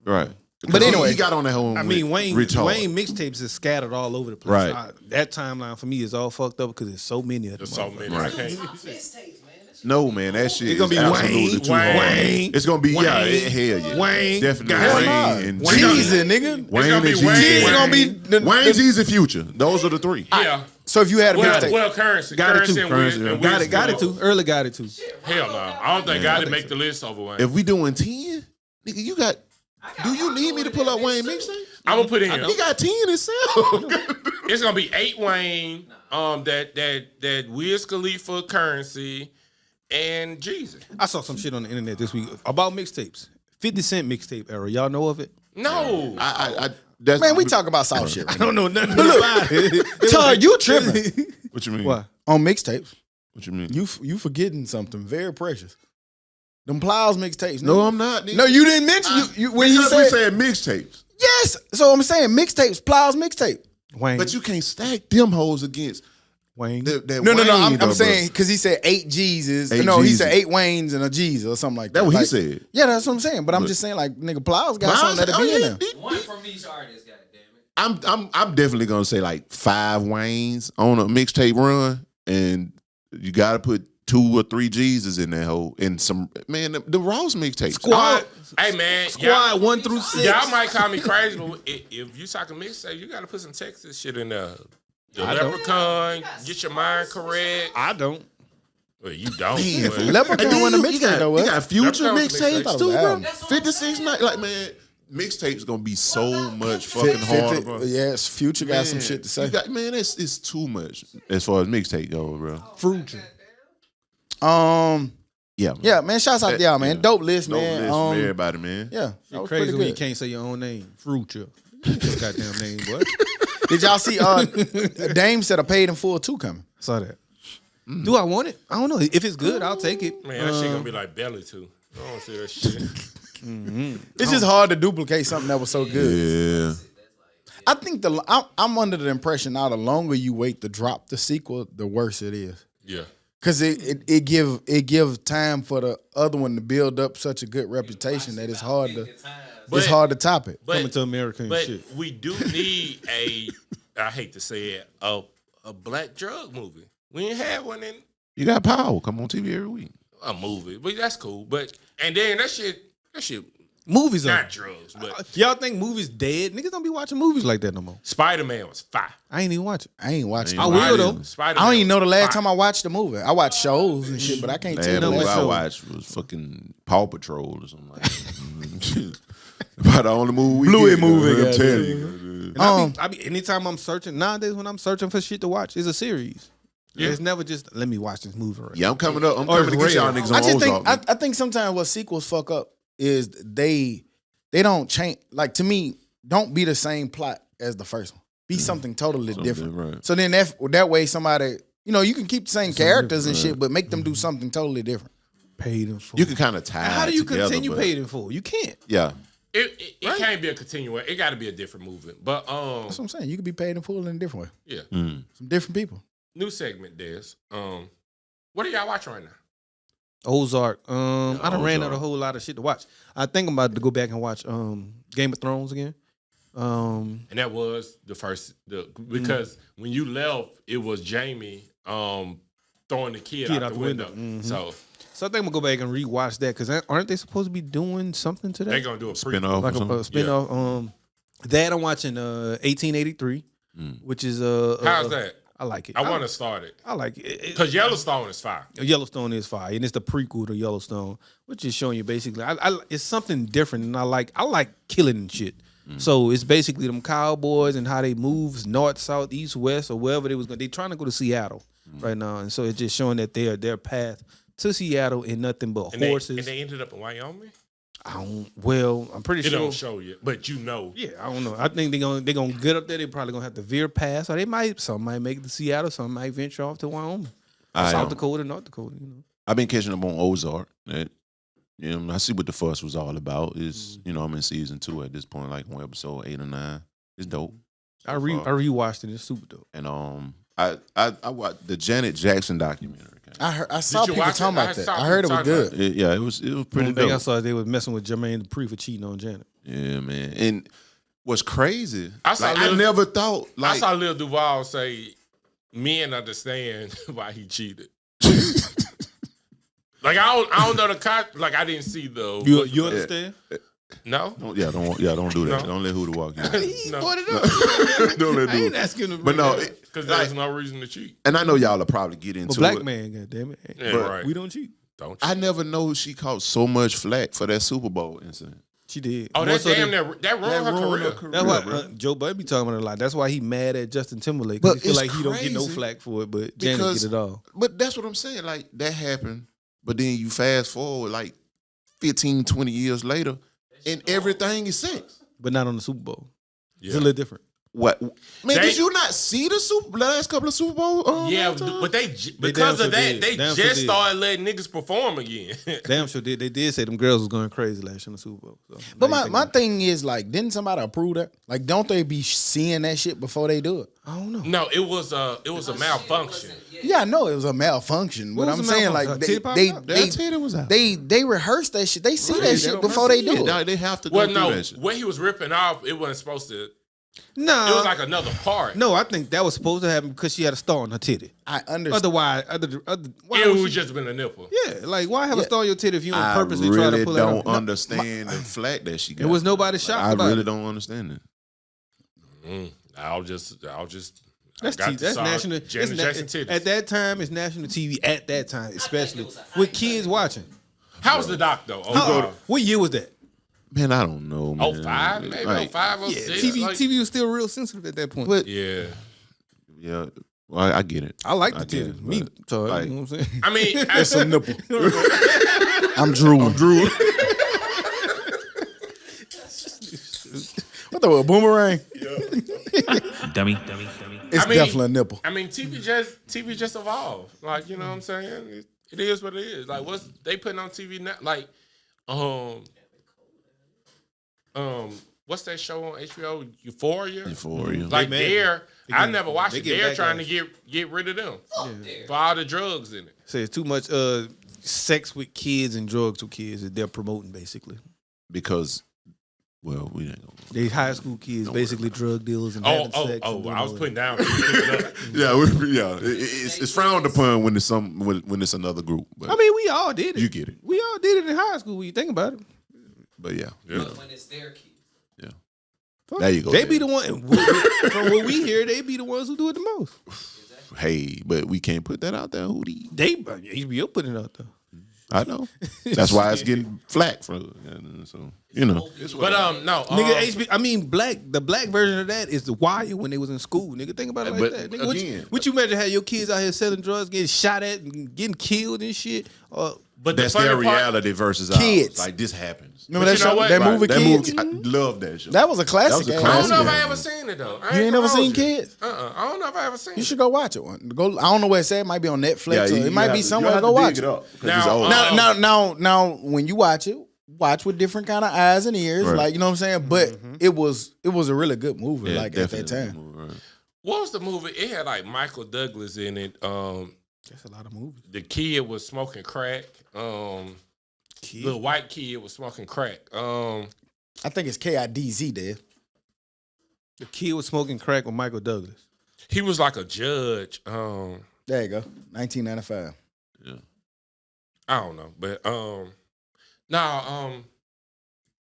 Right. But anyway, he got on that whole. I mean, Wayne Rich Hard. mixtapes is scattered all over the place. Right. That timeline for me is all fucked up because there's so many of them. There's so many. Right. I can't. Mixtapes, man. That shit- No, man, that shit It's gonna is be absolutely Wayne, too hard. Wayne, It's gonna be hell Wayne, yeah, Wayne, definitely Hell Wayne nah. and Jeezy, nigga. Wayne gonna be and Wayne. Jeezy Jeezy. gonna be the, Wayne, Jeezy, Future. Those are the three. Yeah. So if you had a mixtape, Well, currency. Got it Currency too. and Currency, Wiz- yeah. and Got Wiz it, got it Khalifa. too. Early got it too. Hell no. I don't think God did make the list over Wayne. If we doing 10, nigga, you got. Do you need me to pull up Wayne mixtape? I'm gonna put in. He got 10 himself. It's gonna be 8 Wayne, that Wiz Khalifa, Currency, and Jeezy. I saw some shit on the internet this week about mixtapes. 50 Cent mixtape era. Y'all know of it? No, That's, man, we talk about South shit right I now. don't know nothing about it. Todd, you tripping What you mean? What? on mixtapes. What you mean? You forgetting something very precious. Them Plows mixtapes. No, nigga. I'm not. Nigga. No, you didn't mention you when you Because we said said mixtapes, yes. So I'm saying mixtapes, Plows mixtape. Wayne. but you can't stack them hoes against Wayne. that No. Wayne, I'm though, saying bro. because he said 8 G's is 8 no, he G's. said 8 Waynes and a G's or something like that. That's what he Like, said. Yeah, that's what I'm saying. But I'm just saying like nigga Plows got something that'll be in there. One from each artist, goddammit. I'm definitely gonna say like 5 Waynes on a mixtape run, and you gotta put 2 or 3 Jesus in that hole, and some man the Ross mixtape. Squad. hey man, Squad 1 through 6. y'all might call me crazy, but if you talking mixtape, you gotta put some Texas shit in there. The I don't. Leprechaun, get your mind correct. I don't. Well, you don't. Man, but- Leprechaun And then on the you mixtape though. you What? got Future Leprechaun was mixtapes mixtape. too, bro. That's what I'm 56 saying. night, like man, mixtapes gonna be so much fucking harder, bro. Yes, Future got some Man, shit to say. you got, man, it's too much as far as mixtape goes, bro. Future. Yeah, man. Yeah, man. Shouts out to y'all, man. Yeah. Dope list, Dope man. list from everybody, man. Yeah, that You're was crazy pretty when you good. can't say your own name. Future. Goddamn name, boy. Did y'all see? Dame said a paid in full 2 coming. Saw that. Do I want it? I don't know. If it's good, I'll take it. Man, that shit gonna be like Belly too. I don't see that shit. It's just hard to duplicate something that was so good. Yeah. I think I'm under the impression now the longer you wait to drop the sequel, the worse it is. Yeah. Cause it give time for the other one to build up such a good reputation that it's hard to But- top it. Coming to America and But shit. we do need I hate to say it, a black drug movie. We ain't had one in You got Power. Come on TV every week. a movie, but that's cool. But and then that shit Movies are. Not drugs, but Y'all think movies dead? Niggas don't be watching movies like that no more. Spider-Man was fire. I ain't even watch it. I ain't watching. I will though. Spider-Man I don't even know the last was time I watched the movie. I watched shows and shit, but I can't tell you Last the movie last I show. watched was fucking Paw Patrol or something like that. About the only movie we Bluey get, movie, I'm goddamn. telling you. And I be anytime I'm searching nowadays when I'm searching for shit to watch, it's a series. Yeah. It's never just let me watch this movie. Right Yeah, I'm coming up. I'm Or coming to get it's y'all rare. niggas on I just think Ozark. I think sometimes what sequels fuck up is they don't change. Like to me, don't be the same plot as the first one. Be something totally different. Right. So then that way somebody, you can keep the same characters and shit, but make them do something totally different. Paid in full. You can kind of tie. How do you together, continue but- paid in full? You can't. Yeah. It can't be a continuation. It got to be a different movement. But That's what I'm saying. You can be paid in full in a different way. yeah, Some different people. new segment, Des. What are y'all watching right now? Ozark. I done ran out Ozark. a whole lot of shit to watch. I think I'm about to go back and watch Game of Thrones again. And that was the first because when you left, it was Jamie throwing the kid out the window. So So I think I'm gonna go back and rewatch that because aren't they supposed to be doing something to that? they're gonna do a Spinoff like or something. a spinoff. That I'm watching 1883, which is How's that? I like it. I want to start it I like it. because Yellowstone is fire. Yellowstone is fire, and it's the prequel to Yellowstone, which is showing you basically. It's something different, and I like killing and shit. So it's basically them cowboys and how they move north, south, east, west, or wherever they was going. They trying to go to Seattle right now, and so it's just showing that their path to Seattle in nothing but And horses. they ended up in Wyoming. I'm pretty It sure. don't show you, but you know. Yeah, I don't know. I think they're gonna get up there. They probably gonna have to veer past, or some might make it to Seattle, some might venture off to Wyoming, South Dakota, North Dakota. I've been catching up on Ozark. I see what the fuss was all about. Is I'm in season 2 at this point, like on episode 8 or 9. It's dope. I rewatched it. It's super dope. And I watched the Janet Jackson documentary. I saw you people watch talking it? about I that. saw I heard it people was talking good. It was pretty One thing I dope. saw they was messing with Jermaine Dupri for cheating on Janet. Yeah, man. And what's crazy? I never thought. I saw Lil Duval say, "Men understand why he cheated." Like I don't know the like I didn't see the You understand? no. Don't do that. No. Don't let Huda walk in. He No. brought it up. Don't let I ain't Huda. asking him. But no, Because there's no reason to cheat. and I know y'all will probably get into black it. man, goddamn it. Yeah, But right. We don't cheat. Don't cheat. I never know she caught so much flack for that Super Bowl incident. She did. Oh, More that so damn than- that ruined her career. That's why bro. Joe Budden be talking about it a lot. That's why he mad at Justin Timberlake. But Because he feel it's like he don't get no crazy flack for it, but Janet because- get it all. But that's what I'm saying. Like, that happened, but then you fast forward like 15, 20 years later, and everything is set. But not on the Super Bowl. It's Yeah. a little different. What? Man, They- did you not see the last couple of Super Bowl? Yeah, halftime? but They because damn of sure that, did. they Damn sure just did. started letting niggas perform again. Damn sure did. They did say them girls was going crazy last year in the Super Bowl. So But now you my think thing is like, didn't somebody approve that? Like, don't they be seeing that shit before they do it? I don't know. No, it was a malfunction. Yeah, I know it was a malfunction, but What I'm was a saying malfunction? like A titty pop out? That titty was out. they rehearse that shit. They see Right, that they shit don't before they mess do Yeah, it. they have to go Well, through no, that shit. what he was ripping off, it wasn't supposed to. No. It was like another part. No, I think that was supposed to happen because she had a star on her titty. I understand. Otherwise, why It would was she- just been a nipple. yeah, like why have a star on your titty if you don't I purposely try to really pull it out? don't understand the flack that she got. It was nobody shocked I about really it. don't understand it. I'll just. That's I got TV. to That's saw national. Janet that's Jackson titties. At that time, it's national TV. At that time, especially with kids watching. How was the doc though? Oh, What year was that? Man, I don't know, man. 05, maybe Like, 05, Yeah, 06. TV was still real sensitive at that point. But Yeah. yeah, well, I get it. I like the I get titties. it, Me, but, so like- you know what I'm saying. I mean, It's a nipple. I'm drooling. What the boomerang? Dummy. It's I mean- definitely a nipple. I mean, TV just evolved. Like, you know what I'm saying? It is what it is. Like, what's they putting on TV now? Like, what's that show on HBO? Euphoria. Euphoria. Like man. they're, I getting- never watched they it. getting They're trying to backlash. get rid of them There. for all the drugs in it. Say it's too much sex with kids and drugs with kids that they're promoting basically. Because, well, we ain't gonna. They high school kids basically drug dealers and having sex. and doing I was all putting that. down. Yeah, it's frowned upon when it's when it's another group. But I mean, we all did it. You get it. We all did it in high school when you think about it. But yeah. But when it's their kids. Yeah. There you go. They be the one. From what we hear, they be the ones who do it the most. Hey, but we can't put that out there, Hootie. They HBO putting it out there. I know. That's why it's getting flack for it. So But no, nigga, the black version of that is The Wire when they was in school. Nigga, think about it like But that. Nigga, again- what you imagine how your kids out here selling drugs, getting shot at, and getting killed and shit? but that's the funny their part, reality versus Kids. ours. Like this happens. Remember that you know show? what? That Right. movie, That Kids? movie, I love that show. That was a classic. That was a ass I don't classic. know movie. if I Yeah. ever seen it though. You ain't never seen Kids? Kids? I don't know if I ever seen You it. should go watch it. Go. I don't know where it's at. It might be on Netflix. Or you it might have be to- somewhere. you have Go to watch dig it. it up, 'cause Now, it's old. Now, when you watch it, watch with different kind of eyes and ears. Right. Like, you know what I'm saying? But it was a really good movie. Yeah, like at that definitely. time. Right. What was the movie? It had like Michael Douglas in it. That's a lot of movies. The kid was smoking crack. Little white kid was smoking crack. I think it's KIDZ there. The kid was smoking crack with Michael Douglas. He was like a judge. There you go. 1995. I don't know, but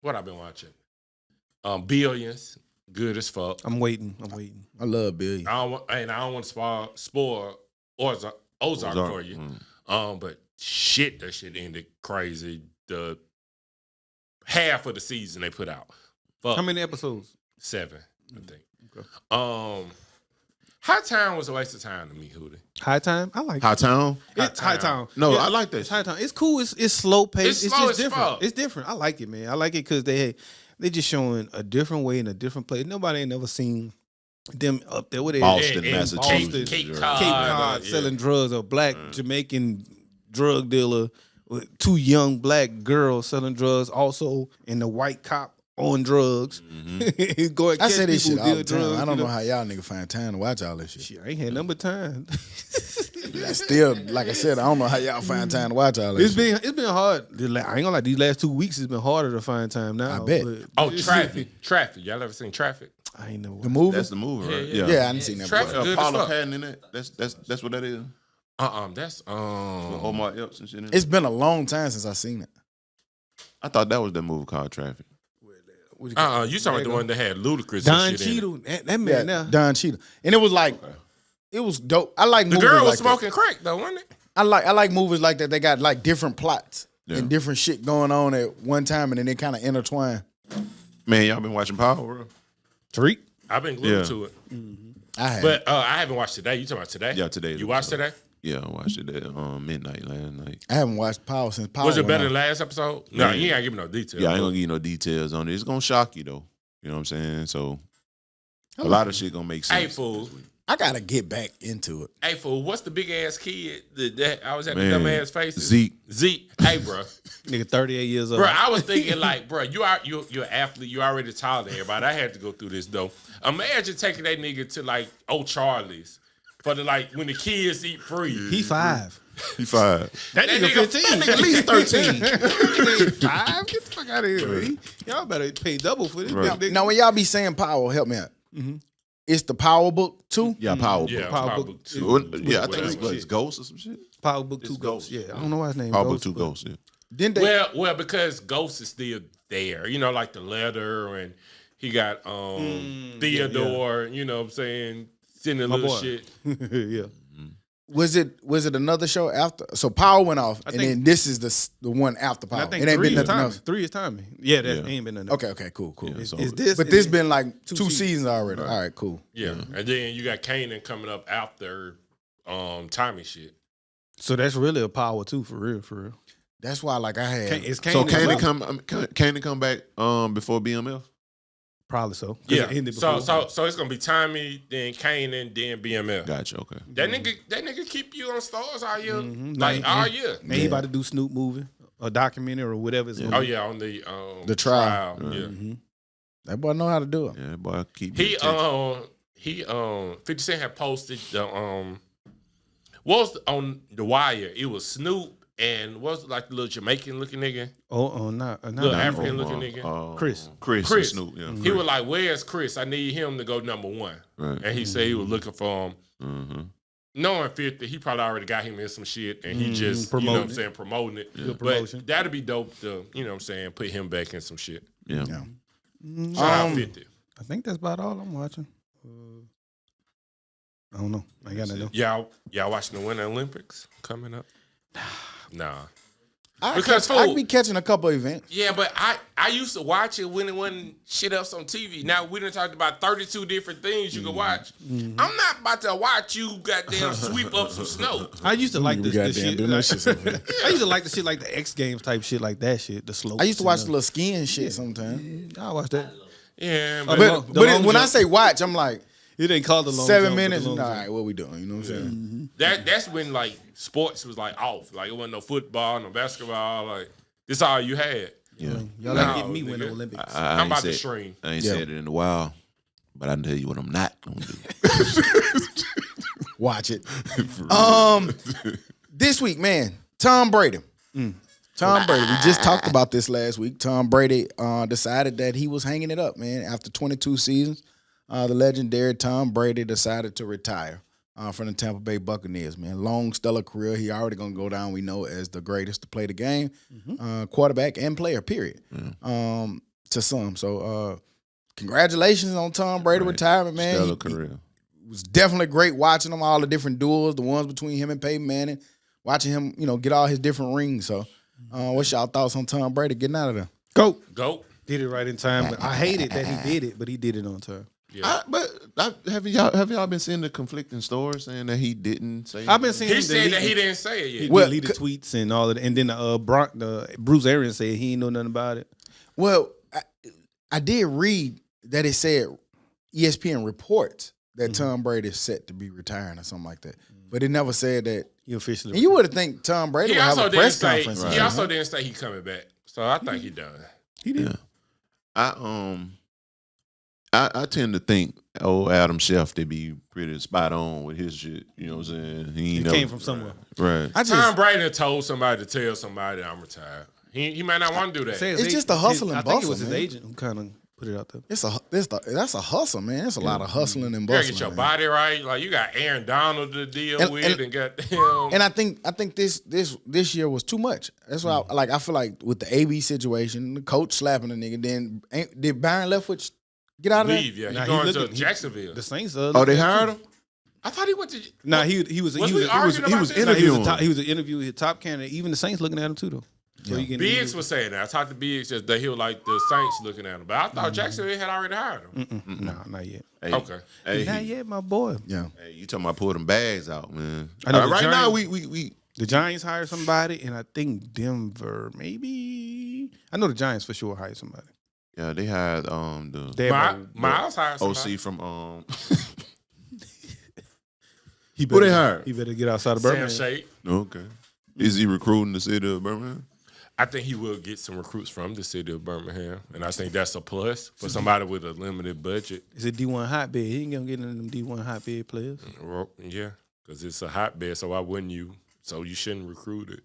what I've been watching? Billions, good as fuck. I'm waiting. I love Billy. I don't want to spoil Ozark for you. But shit, that shit ended crazy. The half of the season they put out. Fuck. How many episodes? 7, I think. Okay. High Time was a waste of time to me, Hootie. High Time? I like High it. Town? It's High Time. No, Yeah, I like that It's High Time. It's cool. It's slow paced. It's It's slow just as different. fuck. It's different. I like it, man. I like it because they just showing a different way in a different place. Nobody ain't never seen them up there with it. Boston, In Massachusetts. Cape yeah. Cod. Cape Cod yeah. selling drugs, a black Jamaican drug dealer with 2 young black girls selling drugs, also in the white cop on drugs. Go and I catch say this shit people who all the deal time. drugs, I don't you know how y'all nigga find time to watch all this shit. Shit, I ain't had number time. That's still, like I said, I don't know how y'all find time to watch all this shit. It's been hard. I ain't gonna lie. These last 2 weeks it's been harder to find time now. I bet. Oh, Traffic. Y'all ever seen Traffic? I ain't never. The movie? That's the movie, right? Yeah, Yeah, I didn't see that. Traffic. before. Good as Paula fuck. Patton in that. That's what that is. That's Omar Epps and shit in it. It's been a long time since I seen it. I thought that was that movie called Traffic. you talking about the one that had Ludacris Don and shit in it. Cheadle. That Yeah, man now. Don Cheadle. And it was like, it was dope. I like The movies girl was like that. smoking crack though, wasn't it? I like movies like that. They got like different plots Yeah. and different shit going on at one time, and then they kind of intertwine. Man, y'all been watching Power, bro? Tariq. I've been glued Yeah. to it. I have. But I haven't watched today. You talking about today? Yeah, today. You watched today? Yeah, I watched it at midnight last night. I haven't watched Power since Power. Was it went better on. than last episode? No, you ain't gotta give me no details. Yeah, I ain't gonna give you no details on it. It's gonna shock you though. You know what I'm saying? So a lot of shit gonna make sense. Hey, fool. I gotta get back into it. Hey, fool, what's the big ass kid that I was at the Man, dumb ass faces? Zeke. Hey, bro. Nigga, 38 years old. Bro, I was thinking like, bro, you're an athlete. You already taller than everybody. I had to go through this though. Imagine taking that nigga to like O'Charlie's for the like when the kids eat free. He 5. He 5. That nigga 15. At least 13. Nigga 5? Get the fuck out of here, man. Y'all better pay double for this. Right. Nigga. Now, when y'all be saying Power, help me out. It's the Power Book 2? Yeah, Power Book. Yeah, Power Power Book Book two. 2. Yeah, I think Whatever. it's Ghost or some shit. Power Book 2 It's Ghost. Ghost. Yeah, I don't know why his name Power Book Ghost. 2 but- Ghost, yeah. Didn't they? Well, because Ghost is still there. You know, like the letter and he got Theodore, you know what I'm saying, sending My little boy. shit. Yeah. Was it another show after? So Power went off, and think- then this is the one after And Power. I think It ain't 3 been is nothing timing. else. 3 is timing. Yeah, that Yeah. ain't been nothing. Okay, cool. Yeah, so- Is this? But this and- been like two seasons. seasons already. All right, cool. Yeah. And then you got Kanan coming up after Tommy shit. So that's really a Power 2 for real, for real. That's why, like, I had. It's So Kane can they come back before BMF? Probably so. 'Cause Yeah. it ended So before. it's gonna be Tommy, then Kanan, then BMF. Gotcha, okay. That nigga keep you on stars all year. Mhm. Like Nah, all and- year. And he about to do Snoop movie, a documentary or whatever it's Oh gonna be. yeah, on The trial. Yeah. Mhm. That boy know how to do it. Yeah, boy, keep He me attention. 50 Cent had posted the what was on The Wire? It was Snoop and what was it, like the little Jamaican looking nigga? Not Little that. African looking nigga. Chris. Chris and Snoop, yeah. He was like, "Where's Chris? I need him to go number one." Right. And he said he was looking for him. Mm-hmm. knowing 50, he probably already got him in some shit, and he just, promoting you know what I'm it. saying, promoting it. Good But promotion. that'd be dope to, you know what I'm saying, put him back in some shit. Yeah. Shout out 50. I think that's about all I'm watching. I don't know. I got nothing. Y'all watching the Winter Olympics coming up? Nah. I Because be catching a couple events. Yeah, but I used to watch it when it wasn't shit else on TV. Now we done talked about 32 different things you can watch. I'm not about to watch you goddamn sweep up some snow. I used to like this shit. doing that shit. I used to like the shit like the X Games type shit like that shit. The slow. I used to watch the little skiing shit sometimes. I watch that. Yeah, But- but When I say watch, I'm like It ain't called the long 7 jump, but minutes. the All long jump. right, what we doing? You know what I'm saying? that's when like sports was like off. Like it wasn't no football, no basketball. Like this all you had. Yeah. Y'all No, like getting me Winter nigga. Olympics. I'm ain't about to said- stream. I ain't Yeah. said it in a while, but I can tell you what I'm not gonna do. Watch it. This week, man, Tom Brady. Tom Brady. We just talked about this last week. Tom Brady decided that he was hanging it up, man. After 22 seasons, the legendary Tom Brady decided to retire from the Tampa Bay Buccaneers, man. Long, stellar career. He already going to go down, we know, as the greatest to play the game, quarterback and player, period, to some. So congratulations on Tom Brady retirement, man. Stellar He career. was definitely great watching him, all the different duels, the ones between him and Peyton Manning, watching him, get all his different rings. So what's y'all thoughts on Tom Brady getting out of there? Go. Did it right in time. But I hated that he did it, but he did it on time. Have y'all been seeing the conflicting stories saying that he didn't say? I've been seeing He him said delete that he it. didn't say it He yet. Well, deleted tweets and all of that. And then the Bruce Arians said he ain't know nothing about it. Well, I did read that it said ESPN reports that Tom Brady is set to be retiring or something like that. But it never said that. He officially. And you would have think Tom Brady He would have also a didn't press say. conference. He also didn't say he coming back. So I think he done. He did. Yeah. I tend to think old Adam Schefter be pretty spot on with his shit. You know what I'm saying? He It came from somewhere. Right. I Tom just, Brady told somebody to tell somebody I'm retired. He might not want to do that. Say his It's agent- just a hustle and I think it bustle, was his man. agent who kind of put it out there. that's a hustle, man. It's a lot of hustling and You gotta bustling. get your man. body right. Like you got Aaron Donald to deal And- with, and got him. And I think this year was too much. That's why I feel like with the AB situation, the coach slapping the nigga, then did Byron Leftwich get out of leave. there? Yeah, Nah, he he going to looking- Jacksonville. The Saints. Oh, they hired him? I thought he went to. Nah, he was Was we arguing about this? interviewing. he was an interview. He was a top candidate. Even the Saints looking at him too, though. So he getting Biggs was saying that. I talked to Biggs just that he was like the Saints looking at him, but I thought Jacksonville had already hired him. Nah, not yet. Hey, Okay. Hey, Not yet, my boy. Yeah. hey, you talking about pull them bags out, man. I know the Right now, Giants- we The Giants hired somebody, and I think Denver maybe. I know the Giants for sure hired somebody. yeah, they had the Miles hired somebody. OC from He Who they hired? He better get outside of Sam Birmingham. Shade. Okay. Is he recruiting the city of Birmingham? I think he will get some recruits from the city of Birmingham, and I think that's a plus for somebody with a limited budget. It's a D1 hotbed. He ain't gonna get into them D1 hotbed players. Well, yeah, because it's a hotbed, so why wouldn't you? So you shouldn't recruit it.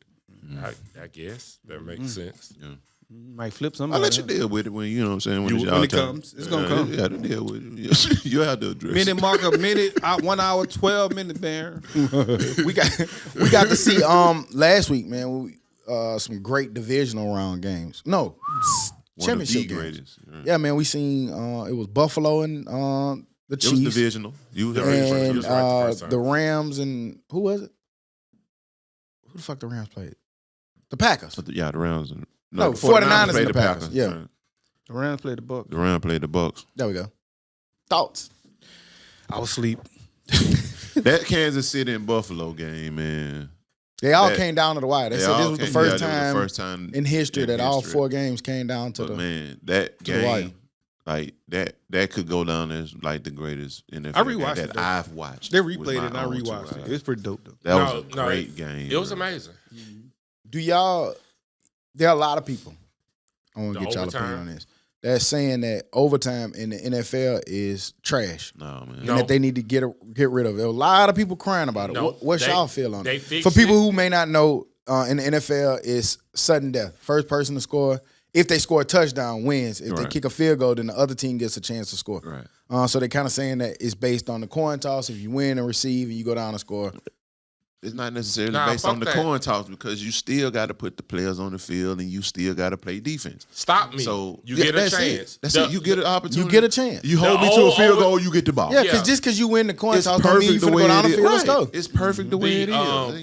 I guess that makes sense. Might flip somebody. I'll let you deal with it when you know what I'm saying. When, You- it's when y'all it time. comes. It's gonna come. You have to deal with it. You have to address Minute it. mark a minute, 1 hour, 12 minutes there. we got to see last week, man. Some great divisional round games. No, One championship of the games. greatest. Right. Yeah, man. We seen it was Buffalo and the It Chiefs was divisional. You was right. and was right the first time. the Rams and who was it? Who the fuck the Rams played? The Packers. Yeah, the Rams. And, No, the 49ers played and the Packers. Yeah. Right. The Rams played the Bucks. The Rams played the Bucks. There we go. Thoughts? I was asleep. That Kansas City and Buffalo game, man. They all That- came down to the wire. They said this was the first time in history that all 4 games came down to But the. man, that to the wire. game, like that could go down as like the greatest NFL I rewatched game it, that though. I've watched. They with replayed my it and I own two rewatched it. eyes. It's pretty dope though. That was No, a great game. It was man. amazing. Do y'all? There are a lot of people. I want to The get y'all overtime? opinion on this. They're saying that overtime in the NFL is trash. No man. And No. that they need to get rid of it. A lot of people crying about it. No, What's they- y'all feel on they it? fixed For people it. who may not know, in the NFL, it's sudden death. First person to score. If they score a touchdown, wins. If they Right. kick a field goal, then the other team gets a chance to score. Right. So they're kind of saying that it's based on the coin toss. If you win and receive, and you go down and score. It's not necessarily Nah, based on fuck the that. coin toss because you still got to put the players on the field and you still got to play defense. Stop me. So you yeah, get a that's chance. It. That's it. You get an opportunity. You get a chance. You hold The me to a old field over- goal, you get the ball. Yeah, Yeah. because just because you win the coin It's toss don't mean you perfect the finna way go down it the is. field and Right. score. It's perfect the way it is. It ain't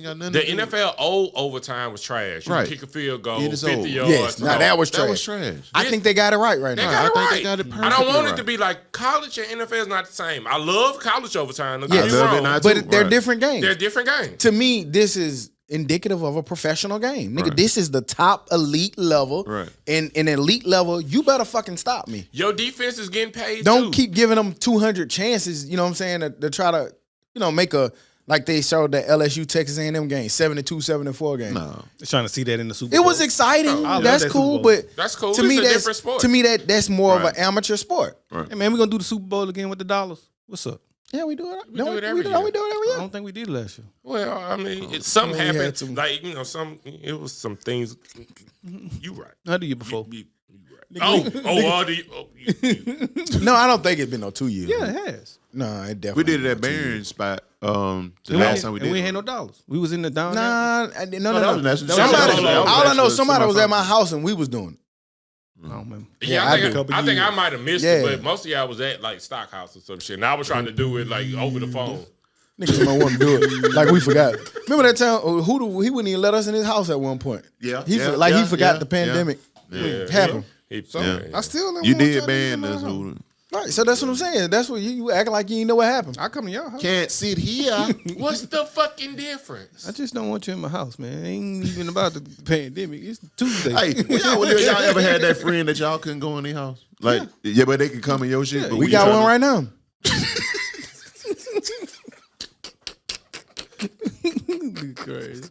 got nothing The to do with it. NFL old overtime was trash. You Right. kick a field goal, It is 50 old. yards. Yes, now that was That trash. was trash. I think they got it right They now. got it I think right. they got it I don't perfectly want it right. to be like college and NFL is not the same. I love college overtime. Don't Yeah, get me I love it wrong. not But too. they're Right. different games. They're different games. To me, this is indicative of a professional game. Nigga, Right. this is the top elite level. Right. And in elite level, you better fucking stop me. Your defense is getting paid Don't too. keep giving them 200 chances, you know what I'm saying, to try to, make a, like they showed that LSU Texas A&M game, 72-74 game. No. They're trying to see that in the Super It Bowl. was exciting. I love That's that cool, Super Bowl. but That's cool. to It's me, a that's different sport. To me, that's more of Right. an amateur sport. Hey, man, we're going to do the Super Bowl again with the dollars. What's up? Yeah, we do it. We do it every year. We do it every I year. don't think we did last year. Well, I mean, something we had happened. some- Like, it was some things. You right. How do you before? You right. No, I don't think it's been no 2 years. Yeah, it has. No, it definitely. We did it at been no 2 years. Barron's spot. The And last time we did. and we ain't had no dollars. We was in the down. Nah, no. that was national Somebody, championship. That was all I know, actually somebody was at my semifinal. house and we was doing it. I don't remember. Yeah, I I do. think I might have missed Yeah. it, but most of y'all was at like Stockhouse or some shit. And I was trying to do it like over the phone. Niggas might want to do it. Like we forgot. Remember that time? He wouldn't even let us in his house at one point. Yeah, He yeah, he yeah, forgot yeah, the pandemic Yeah. happened. Yeah. I still don't You want did y'all to ban come us. to my house. Hooter. Right, so that's what I'm saying. That's what you acting like you didn't know what happened. I come to your house. Can't sit here. What's the fucking difference? I just don't want you in my house, man. It ain't even about the pandemic. It's Tuesday. Hey, y'all ever had that friend that y'all couldn't go in their house? Like, yeah, but they could come in your shit. But We when got you one tryna- right now. Crazy.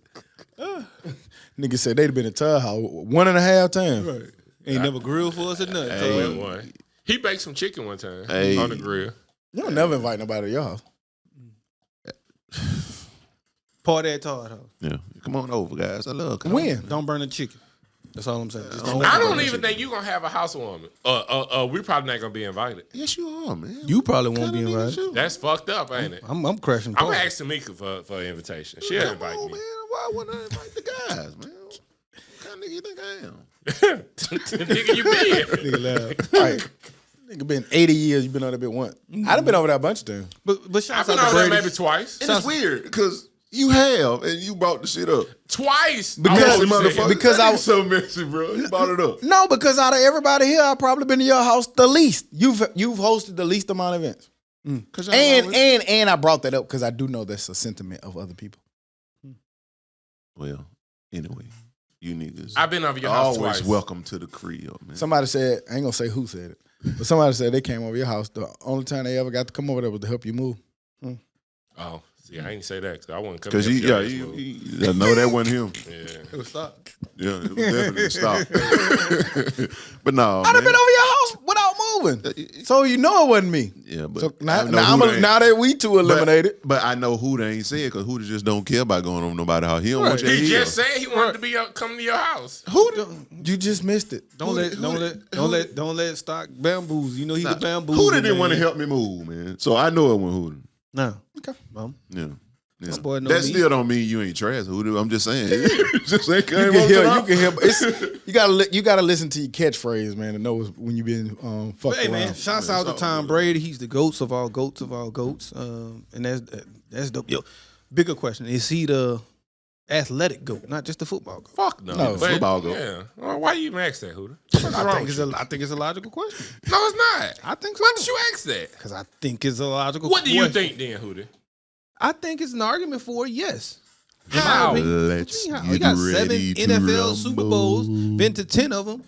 Nigga said they'd been in Tub House 1.5 times. Right. Ain't never grilled for us or nothing. I So, went one. He baked some chicken one time Hey. on the grill. You don't never invite nobody to your house. party at Todd house. Yeah, come on over, guys. I love. When? Don't burn the chicken. That's all I'm saying. Just I don't even think you're gonna have a housewarming. We probably not gonna be invited. Yes, you are, man. You probably won't be Kinda nigga invited. you. That's fucked up, ain't it? I'm crashing. I'm gonna party. ask Tamika for an invitation. She'll Come invite on, me. man. Why wouldn't I invite the guys, man? What kind of nigga you think I am? Nigga, you big. Nigga laugh. Right. Nigga been 80 years, you been on that bit once. I done been over there a bunch of times. But I've shout been out on to there Brady. maybe twice. And it's weird because you have, and you brought the shit up. Twice. Because- I always Motherfucker, said- because that I nigga was- so messy, bro. You brought it up. No, because out of everybody here, I've probably been to your house the least. You've hosted the least amount of events. Cause y'all always- And I brought that up because I do know that's a sentiment of other people. well, anyway, you niggas I've been over your house always twice. welcome to the crib, man. Somebody said, I ain't gonna say who said it, but somebody said they came over your house. The only time they ever got to come over there was to help you move. Oh, see, I ain't say that because I wasn't coming. Because I know that wasn't him. Yeah. It was stop. Yeah, it was definitely a stop. But no, I'd have man. been over your house without moving. So you know it wasn't me. Yeah, but So I know who they- now that we two eliminated. But I know who they ain't said because who just don't care about going over nobody house. He don't want you to He hear. just said he wanted to be come to your house. You just missed it. Don't let stock bamboos. You know he could bamboos. Who didn't want to help me move, man? So I know it when who. No. Okay. Yeah. Yeah. boy know That me. still don't mean you ain't trash. Who? I'm just saying. Just ain't You came can up hear. to You can hear. You gotta listen to your catchphrase, man, to know when you've been fucked But hey around. man, shouts out to Tom Brady. He's the goats of all goats of all goats. And that's dope. Yo, bigger question: is he the athletic goat, not just the football goat? Fuck no. No, But, football goat. Yeah. Well, why you even ask that, Hooter? I think it's a logical question. No, it's not. I think so. Why did you ask that? Because I think it's a logical. What do you question. think then, Hooter? I think it's an argument for yes. In my How? opinion. Let's What you mean, how? get He got 7 ready to NFL Super rumble. Bowls, been to 10 of them.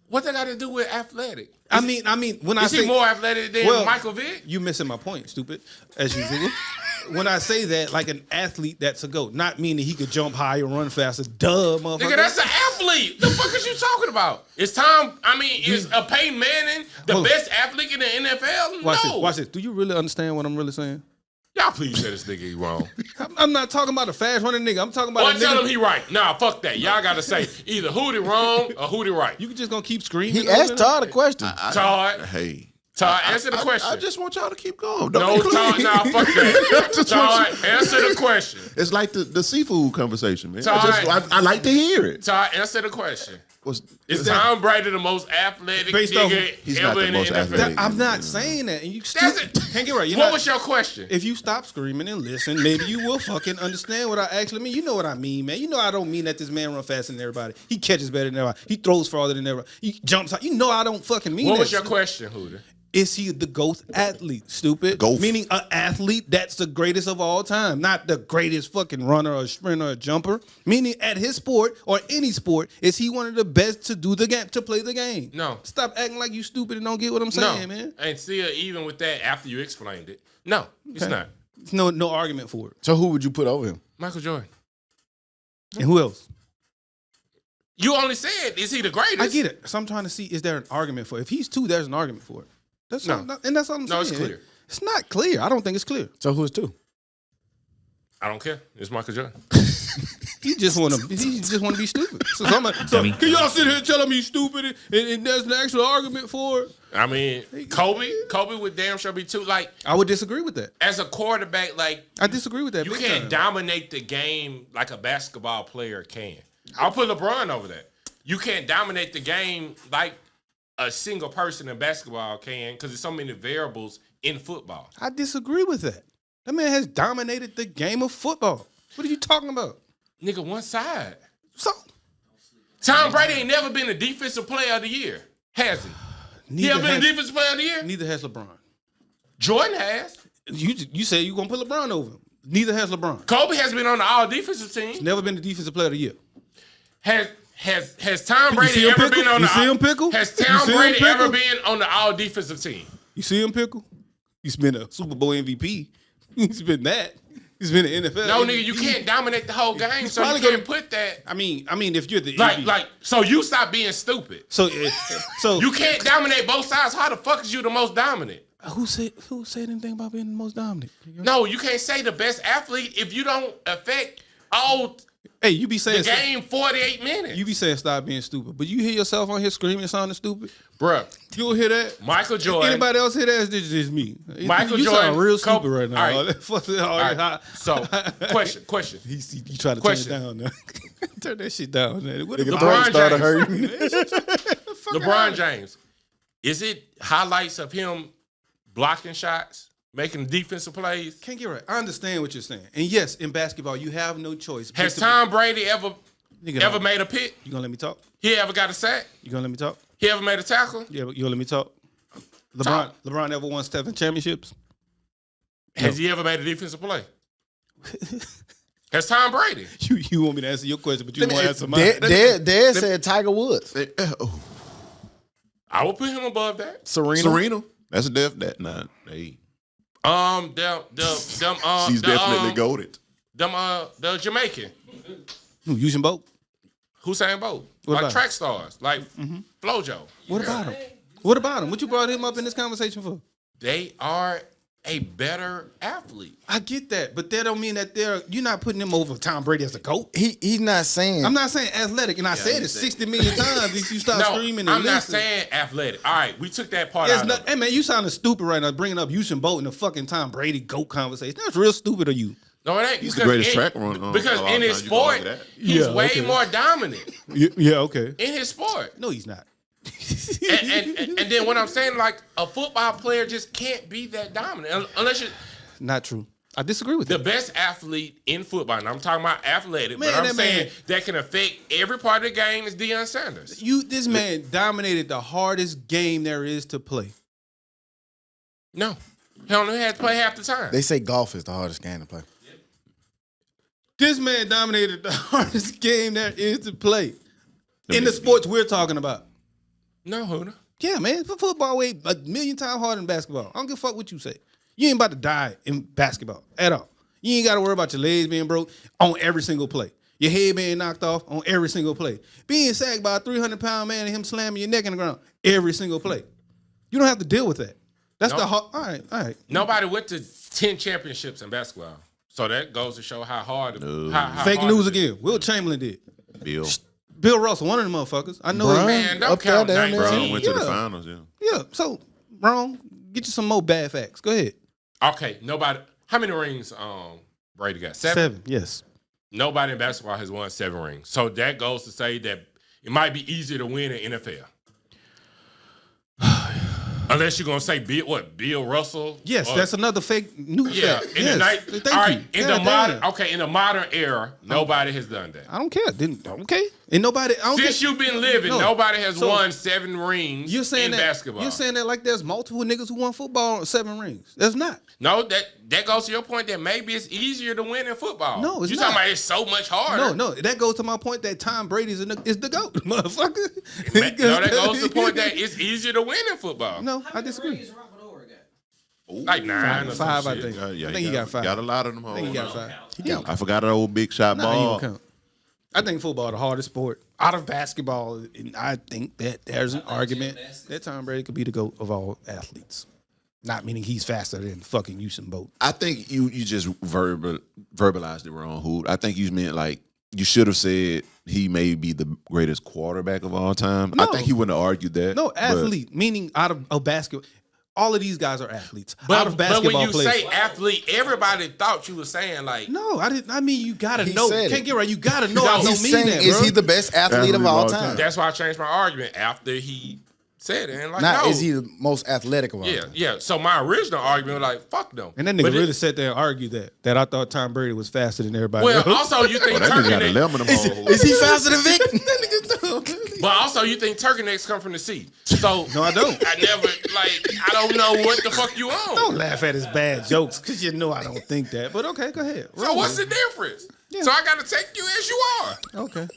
What that got to do with athletic? I mean, when I Is say he more athletic than Well, Michael Vick? you missing my point, stupid, as usual. When I say that, like an athlete that's a GOAT, not meaning he could jump higher, run faster. Duh, motherfucker. Nigga, that's an athlete. The fuck is you talking about? Is a Peyton Manning the Hold on. best athlete in the NFL? Watch this. Do you really understand what I'm really saying? Y'all please say this nigga he wrong. I'm not talking about a fast running nigga. I'm talking about Or a tell nigga. him he right. Nah, fuck that. Y'all gotta say either Hootie wrong or Hootie right. You just gonna keep screaming. He asked Todd a question. Todd. Hey, Todd, answer the question. I just want y'all to keep going. no, Todd, nah, fuck that. Todd, answer the question. It's like the seafood conversation, man. Todd. I like to hear it. Todd, answer the question. What's- Is Tom Brady the most athletic Based off- nigga He's not ever the in the most NFL? athletic. I'm not saying that. And you That's still it. can't get right. You're What not- was your question? If you stop screaming and listen, maybe you will fucking understand what I actually mean. You know what I mean, man. You know I don't mean that this man run faster than everybody. He catches better than everybody. He throws farther than everybody. He jumps high. You know I don't fucking mean that. What was your question, Hooter? Is he the GOAT athlete? Stupid. GOAT. Meaning an athlete that's the greatest of all time, not the greatest fucking runner or sprinter or jumper. Meaning at his sport or any sport, is he one of the best to do the game, to play the game? No. Stop acting like you stupid and don't get what I'm saying, No. man. And still, even with that, after you explained it, no, it's Okay. not. There's no argument for it. So who would you put over him? Michael Jordan. And who else? You only said, is he the greatest? I get it. So I'm trying to see, is there an argument for it? If he's two, there's an argument for it. That's No. all, and that's all I'm saying. No, it's clear. It's not clear. I don't think it's clear. So who's two? I don't care. It's Michael Jordan. He just want to be stupid. So Dummy. can y'all sit here and tell him he's stupid and there's an actual argument for it? I mean, Kobe would damn sure be too. Like, I would disagree with that. as a quarterback, like, I disagree with that. you big can't time. dominate the game like a basketball player can. I'll put LeBron over that. You can't dominate the game like a single person in basketball can because there's so many variables in football. I disagree with that. That man has dominated the game of football. What are you talking about? Nigga, one side. So Tom Brady ain't never been a defensive player of the year, has he? He neither ever been a has, defensive player of the year? neither has LeBron. Jordan has. You say you gonna put LeBron over him. Neither has LeBron. Kobe has been on the all defensive team. Never been the defensive player of the year. Has Tom see Brady him ever pickle? been on You the see him pickle? Has You Tom see him Brady ever pickle? been on the all defensive team? You see him, Pickle? He's been a Super Bowl MVP. He's been that. He's been an NFL. No, MVP. nigga, you can't dominate the whole game, so you probably can't gonna- put that. I mean, if you're the So you stop being stupid. so You can't dominate both sides. How the fuck is you the most dominant? who said anything about being the most dominant? No, you can't say the best athlete if you don't affect all Hey, you be saying the game 48 minutes. you be saying stop being stupid, but you hear yourself on here screaming and sounding stupid. Bruh, You don't hear that? Michael Jordan. Anybody else hear that? It's just me. Michael you Jordan, sound real Kobe- stupid right now. all right. All that- All right. So, question. You try to Question. turn it down now. Turn that shit down. Man. What Nigga, the throat LeBron started James. hurting. LeBron James. Is it highlights of him blocking shots, making defensive plays? Can't get right. I understand what you're saying. And yes, in basketball, you have no choice. Has Tom Brady ever Nigga, made a pick? You gonna let me talk? He ever got a sack? You gonna let me talk? He ever made a tackle? Yeah, you gonna let me talk? Talk. LeBron ever won 7 championships? Has he ever made a defensive play? Has Tom Brady? You want me to answer your question, but you want to answer mine. Dad said Tiger Woods. I would put him above that. Serena. That's a that nah. Hey, she's definitely goated. The Jamaican, Who, Usain Bolt? Hussein Bolt, What like about track stars, like FloJo. What about him? What about him? What you brought him up in this conversation for? They are a better athlete. I get that, but that don't mean that you're not putting him over Tom Brady as a GOAT. He's not saying. I'm not saying athletic, and I said it 60 million times if you start No, screaming and I'm not listening. saying athletic. All right, we took that part It's out. not, of it. hey man, you sounding stupid right now, bringing up Usain Bolt in the fucking Tom Brady GOAT conversation. That's real stupid of you. No, it ain't. He's the Because greatest in- track runner. Because in his sport, he's Yeah, way okay. more dominant Yeah, okay. in his sport. No, he's not. And then what I'm saying, like a football player just can't be that dominant unless you're Not true. I disagree with the that. best athlete in football. And I'm talking about athletic, Man, but I'm that saying man- that can affect every part of the game is Deion Sanders. This man dominated the hardest game there is to play. No, he only had to play half the time. They say golf is the hardest game to play. This man dominated the hardest game there is to play in the sports we're talking about. No, Hooter. Yeah, man, football way a million times harder than basketball. I don't give a fuck what you say. You ain't about to die in basketball at all. You ain't got to worry about your legs being broke on every single play. Your head being knocked off on every single play. Being sacked by a 300-pound man and him slamming your neck in the ground every single play. You don't have to deal with that. That's Nope. the hard. All right. Nobody went to 10 championships in basketball. So that goes to show how hard. How Fake hard news it is. again. Will Chamberlain did. Bill Russell, one of them motherfuckers. I know. Bron? Man, don't Up there, count down names. there. Brown went to the Yeah. finals. Yeah. Yeah. So wrong. get you some more bad facts. Go ahead. Okay, nobody. How many rings Brady got? 7? Yes. Nobody in basketball has won 7 rings. So that goes to say that it might be easier to win in NFL. Unless you're gonna say Bill Russell? Yes, that's another fake news Yeah, fact. in Yes. the night. Thank all right, you. in God the modern, damn. in the modern era, nobody has done that. I don't care. Okay. And nobody. I don't Since care. you've been living, No. nobody has So, won 7 rings You're saying in that basketball. You're saying that like there's multiple niggas who won football 7 rings. There's not. No, that goes to your point that maybe it's easier to win in football. No, it's you not. talking about it's so much harder. No. That goes to my point that Tom Brady is the GOAT, motherfucker. No, that goes to the point that it's easier to win in football. No, I disagree. Rings Robert Orr got? Like 9 or 5, some I shit. think. Yeah, I think he got 5. Got a lot of them. I think he got 5. I forgot an old big shot Nah, he ball. don't count. I think football the hardest sport out of basketball, and I think that there's an argument that Tom Brady could be the GOAT of all athletes. Not meaning he's faster than fucking Usain Bolt. I think you just verbalized it wrong, Hood. I think you meant like you should have said he may be the greatest quarterback of all time. No. I think he wouldn't have argued that. No, but- athlete, meaning out of basketball. All of these guys are athletes. But, out of but basketball when you players. say athlete, everybody thought you were saying like, No, I didn't. I mean, you gotta He know. said Can't it. get right. You gotta know. No, I don't He's mean saying, that, is bro. he the best athlete of all time? that's why I changed my argument after he said it. And like, Not no. is he the most athletic of all Yeah, time? yeah. So my original argument was like, fuck them. And that nigga But really sat there and argued that I thought Tom Brady was faster than everybody Well, else. also you think That nigga got turkey 11 of necks, them. Is he faster than Vic? but also you think turkey necks come from the sea. So No, I don't. I never I don't know what the fuck you on. Don't laugh at his bad jokes, because you know I don't think that. But okay, go ahead. So what's the difference? Yeah. So I gotta take you as you are. Okay.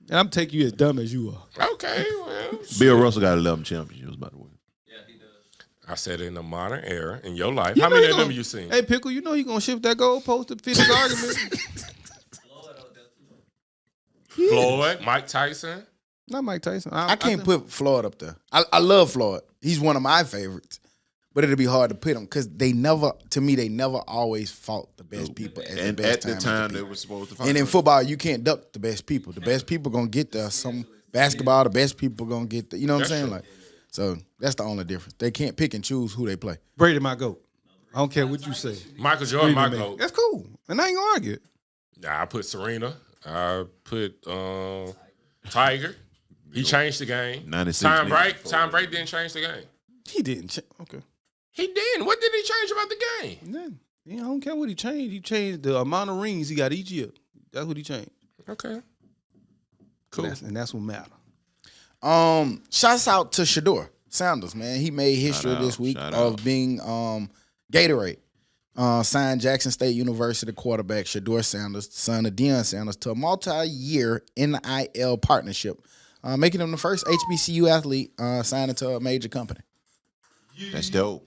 And I'm taking you as dumb as you are. Okay, well. Bill Russell got 11 championships, by the way. Yeah, he does. I said in the modern era in your life. You How know many he of them gonna- you seen? Hey, Pickle, you know you gonna shift that goalpost to fit his argument. Floyd out there too. Floyd, Mike Tyson. Not Mike Tyson. I can't think- put Floyd up there. I love Floyd. He's one of my favorites. But it'll be hard to put him because they never always fought the best people at And the best at the time time, the they people. were supposed to fight. And in football, you can't duck the best people. The best people gonna get there. Some basketball, the best people gonna get there. You know what I'm saying? true. Like, so that's the only difference. They can't pick and choose who they play. Brady my GOAT. I don't care what you say. Michael Jordan, my Brady, man. goat. That's cool. And I ain't gonna argue. Nah, I put Serena. I put Tiger. He changed the game. 96 Tom niggas. Brady didn't change the game. He didn't. Okay. He didn't. What did he change about the game? Nothing. Yeah, I don't care what he changed. He changed the amount of rings he got each year. That's what he changed. Okay. Cool. And that's what matters. Shouts out to Shador Sanders, man. He made history Shout this out, week shout of out. being Gatorade. Signed Jackson State University quarterback Shador Sanders, son of Deion Sanders, to a multi-year NIL partnership, making him the first HBCU athlete signed to a major company. That's dope.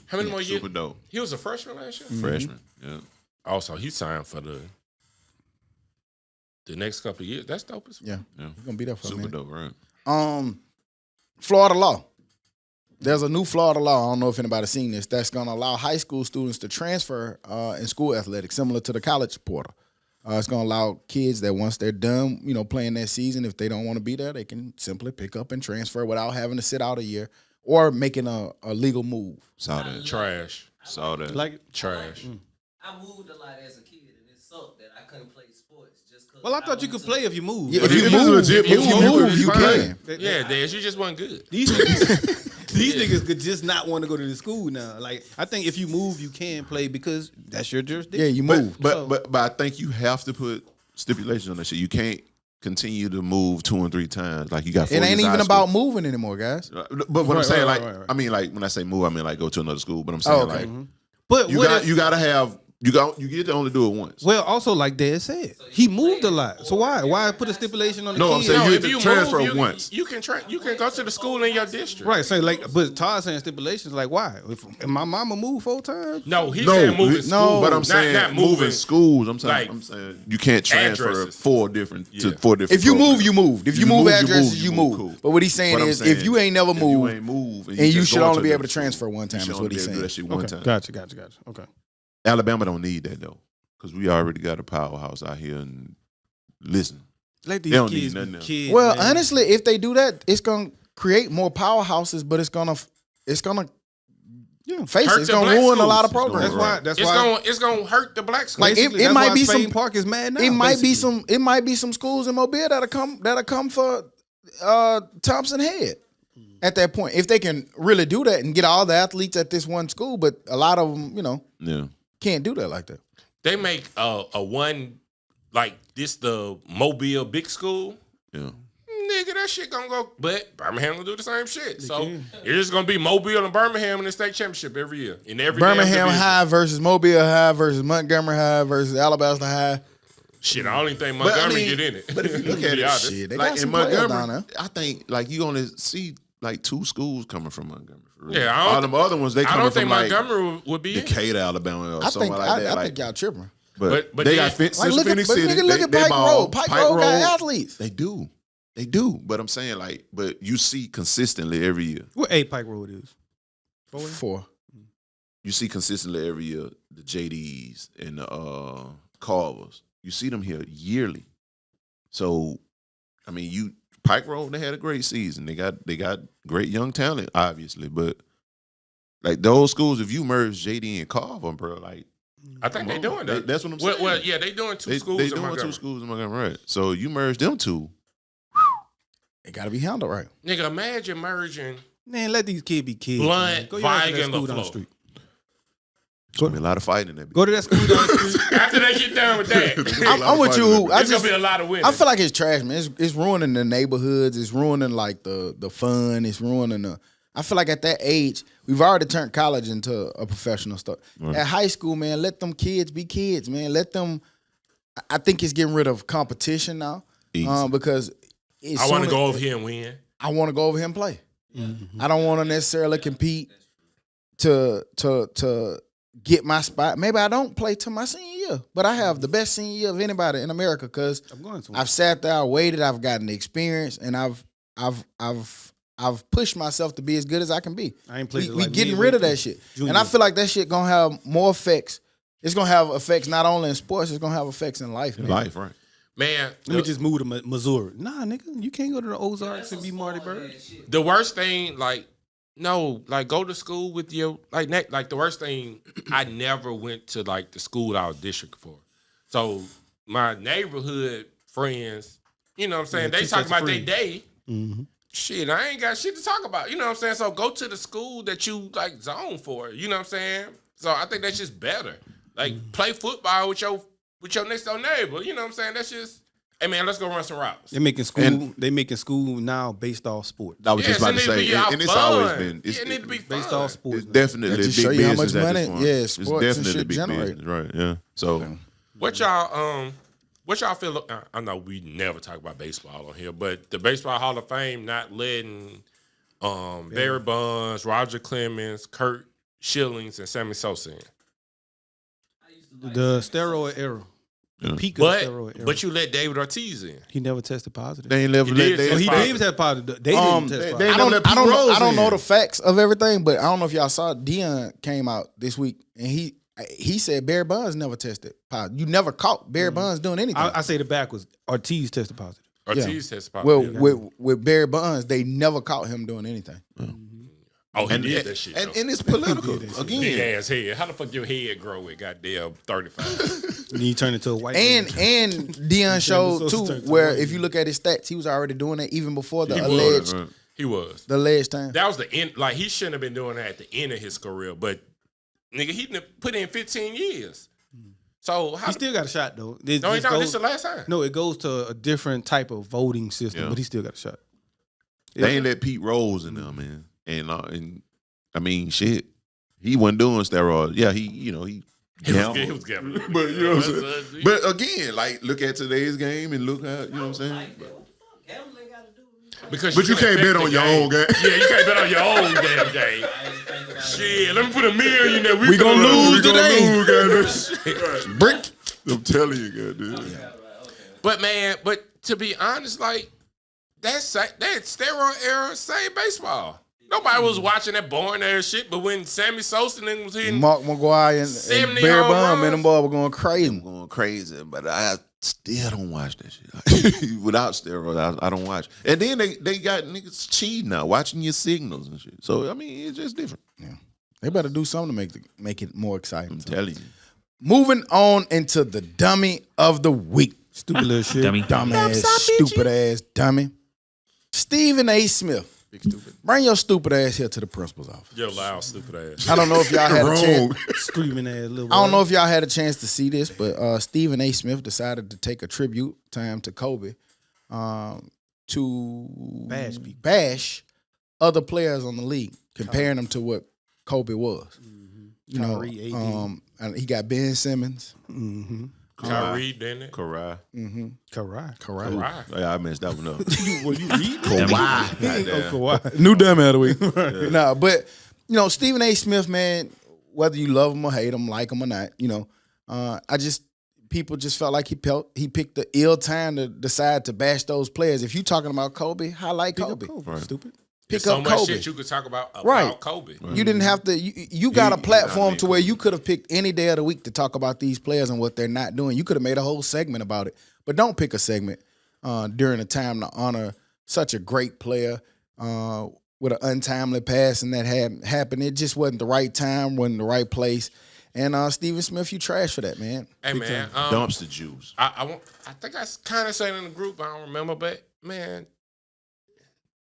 How many more years? Super dope. He was a freshman last year? Freshman. Yeah. Also, he signed for the next couple of years. That's dope as fuck. Yeah, Yeah. he's gonna be there for a Super minute. dope, right? Florida law. There's a new Florida law. I don't know if anybody's seen this. That's gonna allow high school students to transfer in school athletics, similar to the college portal. It's gonna allow kids that once they're done, playing that season, if they don't want to be there, they can simply pick up and transfer without having to sit out a year or making a legal move. Saw that. Trash. Saw that. Like, Trash. I moved a lot as a kid, and it sucked that I couldn't play sports just because. well, I thought you could play if you moved. Yeah, But if you it is move, legit if you move, move, you fine. can. Yeah, Dez, you just wasn't good. These niggas could just not want to go to the school now. Like, I think if you move, you can play because that's your jurisdiction. Yeah, you move. But I think you have to put stipulations on that shit. You can't continue to move 2 and 3 times. Like you got. 4 It ain't years even high school. about moving anymore, guys. But what I'm Right, saying, right, like, right. I mean, like when I say move, I mean like go to another school. But I'm saying, okay. like, But you what got if- you got to have you get to only do it once. well, also like Dad said, he moved a lot. So why put a stipulation on the No, I'm kid? saying you if have to you transfer move, once. you can go to the school in your district. Right, so like, but Todd saying stipulations, like why? If my mama moved 4 times, No, he No, said moving no, school. but I'm Not- saying not moving schools. I'm saying like, you can't transfer addresses. 4 different Yeah. to 4 different. If you move, programs. you moved. If you move addresses, you move. cool. But what he's saying But I'm is, if you ain't never if you moved, ain't moved, and you just should going only be the able to school, transfer one time, you should is only what he's be able to do saying. that shit one okay, time. gotcha. Okay, Alabama don't need that though, because we already got a powerhouse out here. And listen, let They these don't need kids nothing be else. kids. Well, man. honestly, if they do that, it's gonna create more powerhouses, but it's gonna Yeah. Face Hurt it, it's the gonna black ruin a lot of schools. programs. That's why. It's gonna hurt the black schools. Like, it Basically, that's might why be Spain some- Park is mad now. It might be basically. some schools in Mobile that'll come for Thompson Head at that point if they can really do that and get all the athletes at this one school. But a lot of them, Yeah. can't do that like that. They make a one like this the Mobile big school. Yeah. Nigga, that shit gonna go. But Birmingham gonna do the same shit. So can. it's just gonna be Mobile and Birmingham in the state championship every year. In every Birmingham damn division. High versus Mobile High versus Montgomery High versus Alabama High. Shit, I only think But, I Montgomery mean, get in it. but if you look To at be it, honest. Shit, they like got in some players down Montgomery, there. I think like you only see like 2 schools coming from Montgomery. For real. Yeah, I don't all them other ones they I coming don't from think like Montgomery would be in it. Decatur, Alabama, or I something think like that. I like, think y'all tripping. but but they then- got Central Like, look at, Phoenix but City. nigga, look at they Pike ball. Road. Pike Road got athletes. They do. But I'm saying like, but you see consistently every year. What A Pike Road is? 4. You see consistently every year the JDs and the Carvers. You see them here yearly. So, I mean, Pike Road, they had a great season. They got great young talent, obviously, but like those schools, if you merge JD and Carver, bro, like I think they doing that. that's what I'm saying. Well, yeah, they doing two schools They in doing Montgomery. 2 schools in Montgomery, right? So you merge them 2. It got to be handled right. Nigga, imagine merging. Man, let these kids be kids. Blunt, man. Go your ass to that Vigan, school down the LaFleur. street. It's gonna be a lot of fighting in that. Go to that school down the street. After they get done with that, I'm with you. there's gonna be a lot of winning. I feel like it's trash, man. It's ruining the neighborhoods. It's ruining like the fun. It's ruining the. I feel like at that age, we've already turned college into a professional stuff. At high school, man, let them kids be kids, man. Let them. I think it's getting rid of competition now, because I want to go over here and win. I want to go over here and play. I don't want to necessarily compete to get my spot. Maybe I don't play till my senior year, but I have the best senior year of anybody in America because I'm going to. I've sat there, I waited, I've gotten the experience, and I've pushed myself to be as good as I can be. I ain't played We it like getting me rid of and that shit, Junior. and I feel like that shit gonna have more effects. It's gonna have effects not only in sports, it's gonna have effects in life, man. life, right? Man, Let me just move to Missouri. Nah, nigga, you can't go to the Ozarks and be Marty Bird. the worst thing, like, no, like go to school with your like the worst thing. I never went to like the school I was district for. So my neighborhood friends, you know what I'm saying, they talk about their day. Shit, I ain't got shit to talk about. You know what I'm saying? So go to the school that you like zone for. You know what I'm saying? So I think that's just better. Like play football with your next door neighbor. You know what I'm saying? That's just, hey man, let's go run some routes. They making school. They making school now based off sport. I was just about to say, and it's always been. It need to be Based fun. off sports. It's now. definitely That big just show you how business much at this money, point. yeah, It's sports and definitely shit big generate. business, right? Yeah. So What y'all feel? I know we never talk about baseball on here, but the Baseball Hall of Fame not letting Barry Bonds, Roger Clemens, Kurt Schillings, and Sammy Sosa in. The steroid era. The peak of But steroid era. but you let David Ortiz in. he never tested positive. they ain't never He let did they. test Oh, he positive. did test positive. They didn't test they- positive. they- I don't let Pete know. Rose I don't know in. the facts of everything, but I don't know if y'all saw Dion came out this week and he said Barry Bonds never tested positive. You never caught Barry Bonds doing anything. I say the back was Ortiz tested positive. Ortiz tested well, positive. with Barry Bonds, they never caught him doing anything. Oh, he And, did that shit. and, though. and it's political Big again. ass head. How the fuck your head grow with goddamn 35? And you turn into a white man. And Dion showed so too, start to where win. if you look at his stats, he was already doing it even before the He was, alleged Right. He was. the alleged time. That was the end. Like he shouldn't have been doing that at the end of his career, but nigga, he done put in 15 years. So how? He still got a shot though. no, he don't. This is the last time. No, it goes to a different type of voting system, Yeah. but he still got a shot. They ain't let Pete Rose in there, man. And I mean, shit, he wasn't doing steroids. Yeah, he He was gambling. But you know what I'm saying. But again, like look at today's game and look at you know what I'm saying. Gambling got to do with Because But you can't affect bet on the your own game. Yeah, you can't bet on your own damn game. Shit, let me put $1 million there. We gonna lose today. goddamn. Brick. I'm telling you, goddamn. But man, to be honest, like that steroid era saved baseball. Nobody was watching that boring ass shit. But when Sammy Sosa nigga was hitting, Mark McGuire and 70 Barry home Bonds, man, runs. them boys were going crazy. I'm going crazy, but I still don't watch that shit. Without steroids, I don't watch. And then they got niggas cheating now, watching your signals and shit. So I mean, it's just different. They better do something to make it more exciting. I'm telling you. Moving on into the dummy of the week. Stupid little shit. Dummy. Dumbass, stupid ass dummy. Stephen A. Smith. Big stupid. Bring your stupid ass here to the principal's office. Yo, loud, stupid ass. I don't know if y'all had a chance. Screaming ass little. I don't know if y'all had a chance to see this, but Stephen A. Smith decided to take a tribute time to Kobe to bash other players on the league, comparing them to what Kobe was. You know, Kyrie, AD. and he got Ben Simmons. Kyrie, didn't it? Karai. Correct. Yeah, I messed that one up. You read? Goddamn. New dummy of the week. No, but you know, Stephen A. Smith, man, whether you love him or hate him, like him or not, you know, people just felt like he picked the ill time to decide to bash those players. If you talking about Kobe, highlight Kobe. Right. Stupid. Pick so up much Kobe. shit you could talk about Right. Kobe. You didn't have to. You got a platform not to where you could have picked any day of the week to talk about these players and what they're not doing. You could have made a whole segment about it, but don't pick a segment during a time to honor such a great player with an untimely passing that had happened. It just wasn't the right time, wasn't the right place. And Stephen Smith, you trash for that, man. Hey man, Dumpster juice. I think I kind of said it in the group. I don't remember, but man,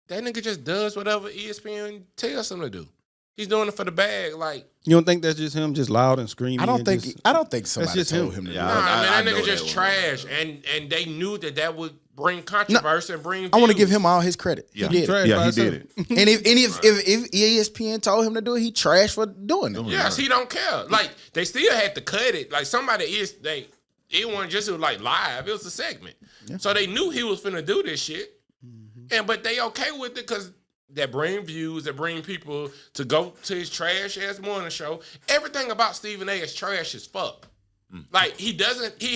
that nigga just does whatever ESPN tells him to do. He's doing it for the bag. Like, You don't think that's just him, just loud and screaming? I don't and think just- somebody just told him. him to do Yeah, that. nah, I man, that know nigga just that trash, and they knew that would bring controversy and bring. I want to views. give him all his credit. Yeah, He did. trash. it. Yeah, by he did himself. it. And if ESPN told him to do it, he trashed for doing it. Yes, he don't care. Like, they still had to cut it. Like, it wasn't just like live. It was a segment. So they knew he was finna do this shit. But they okay with it because that bring views, that bring people to go to his trash ass morning show. Everything about Stephen A is trash as fuck. Like, he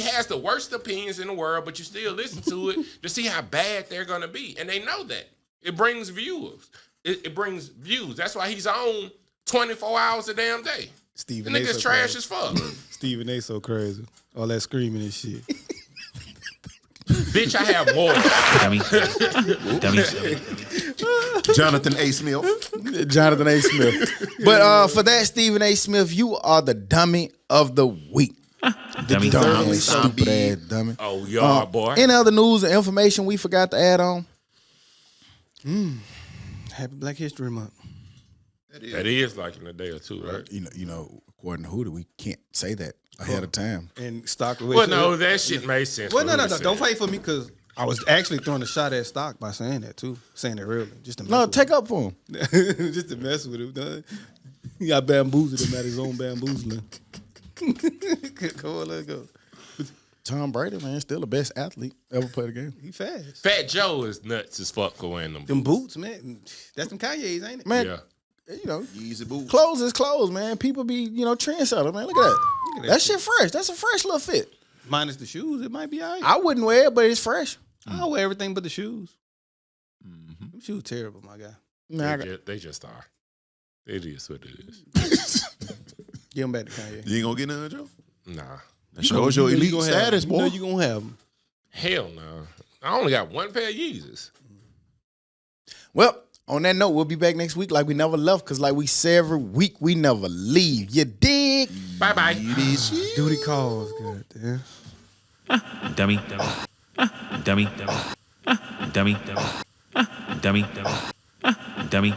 has the worst opinions in the world, but you still listen to it to see how bad they're gonna be. And they know that. It brings viewers. It brings views. That's why he's on 24 hours a damn day. The Stephen A. nigga's so trash crazy. as fuck. Stephen A. so crazy. All that screaming and shit. Bitch, I have more. Dummy. Jonathan A. Smith. Jonathan A. Smith. But for that, Stephen A. Smith, you are the dummy of the week. Dummy. Dummy, stupid ass dummy. Oh, y'all, boy. Any other news or information we forgot to add on? Happy Black History Month. That is like in a day or two, right? You know, according to Hooter, we can't say that ahead of time. And stock. Well, no, that shit made sense. Well, for no. who to say Don't it. fight for me because I was actually throwing a shot at stock by saying that too. Saying it early. Just to mess No, with take up for him. him. Just to mess with him. Done. He got bamboozled him at his own bamboozling. Come on, let's go. Tom Brady, man, still the best athlete ever played the game. He fast. Fat Joe is nuts as fuck for wearing them. Them boots, man. That's them Kanye's, ain't it? Man, Yeah. you know, Easy boots. clothes is clothes, man. People be, trendsetter, man. Look at that. That shit fresh. That's a fresh little fit. Minus the shoes, it might be all right. I wouldn't wear it, but it's fresh. I'll wear everything but the shoes. Them shoes terrible, my guy. Man, They just are. It is what it is. Give them back to Kanye. You ain't gonna get none, Joe? Nah. That shows your elite status, You know boy. you gonna have them. Hell no. I only got one pair of Yeezys. Well, on that note, we'll be back next week like we never left, because like we say every week, we never leave. You dig? Bye-bye. Duty calls, good. Dummy. Dummy. Dummy. Dummy. Dummy. Dummy.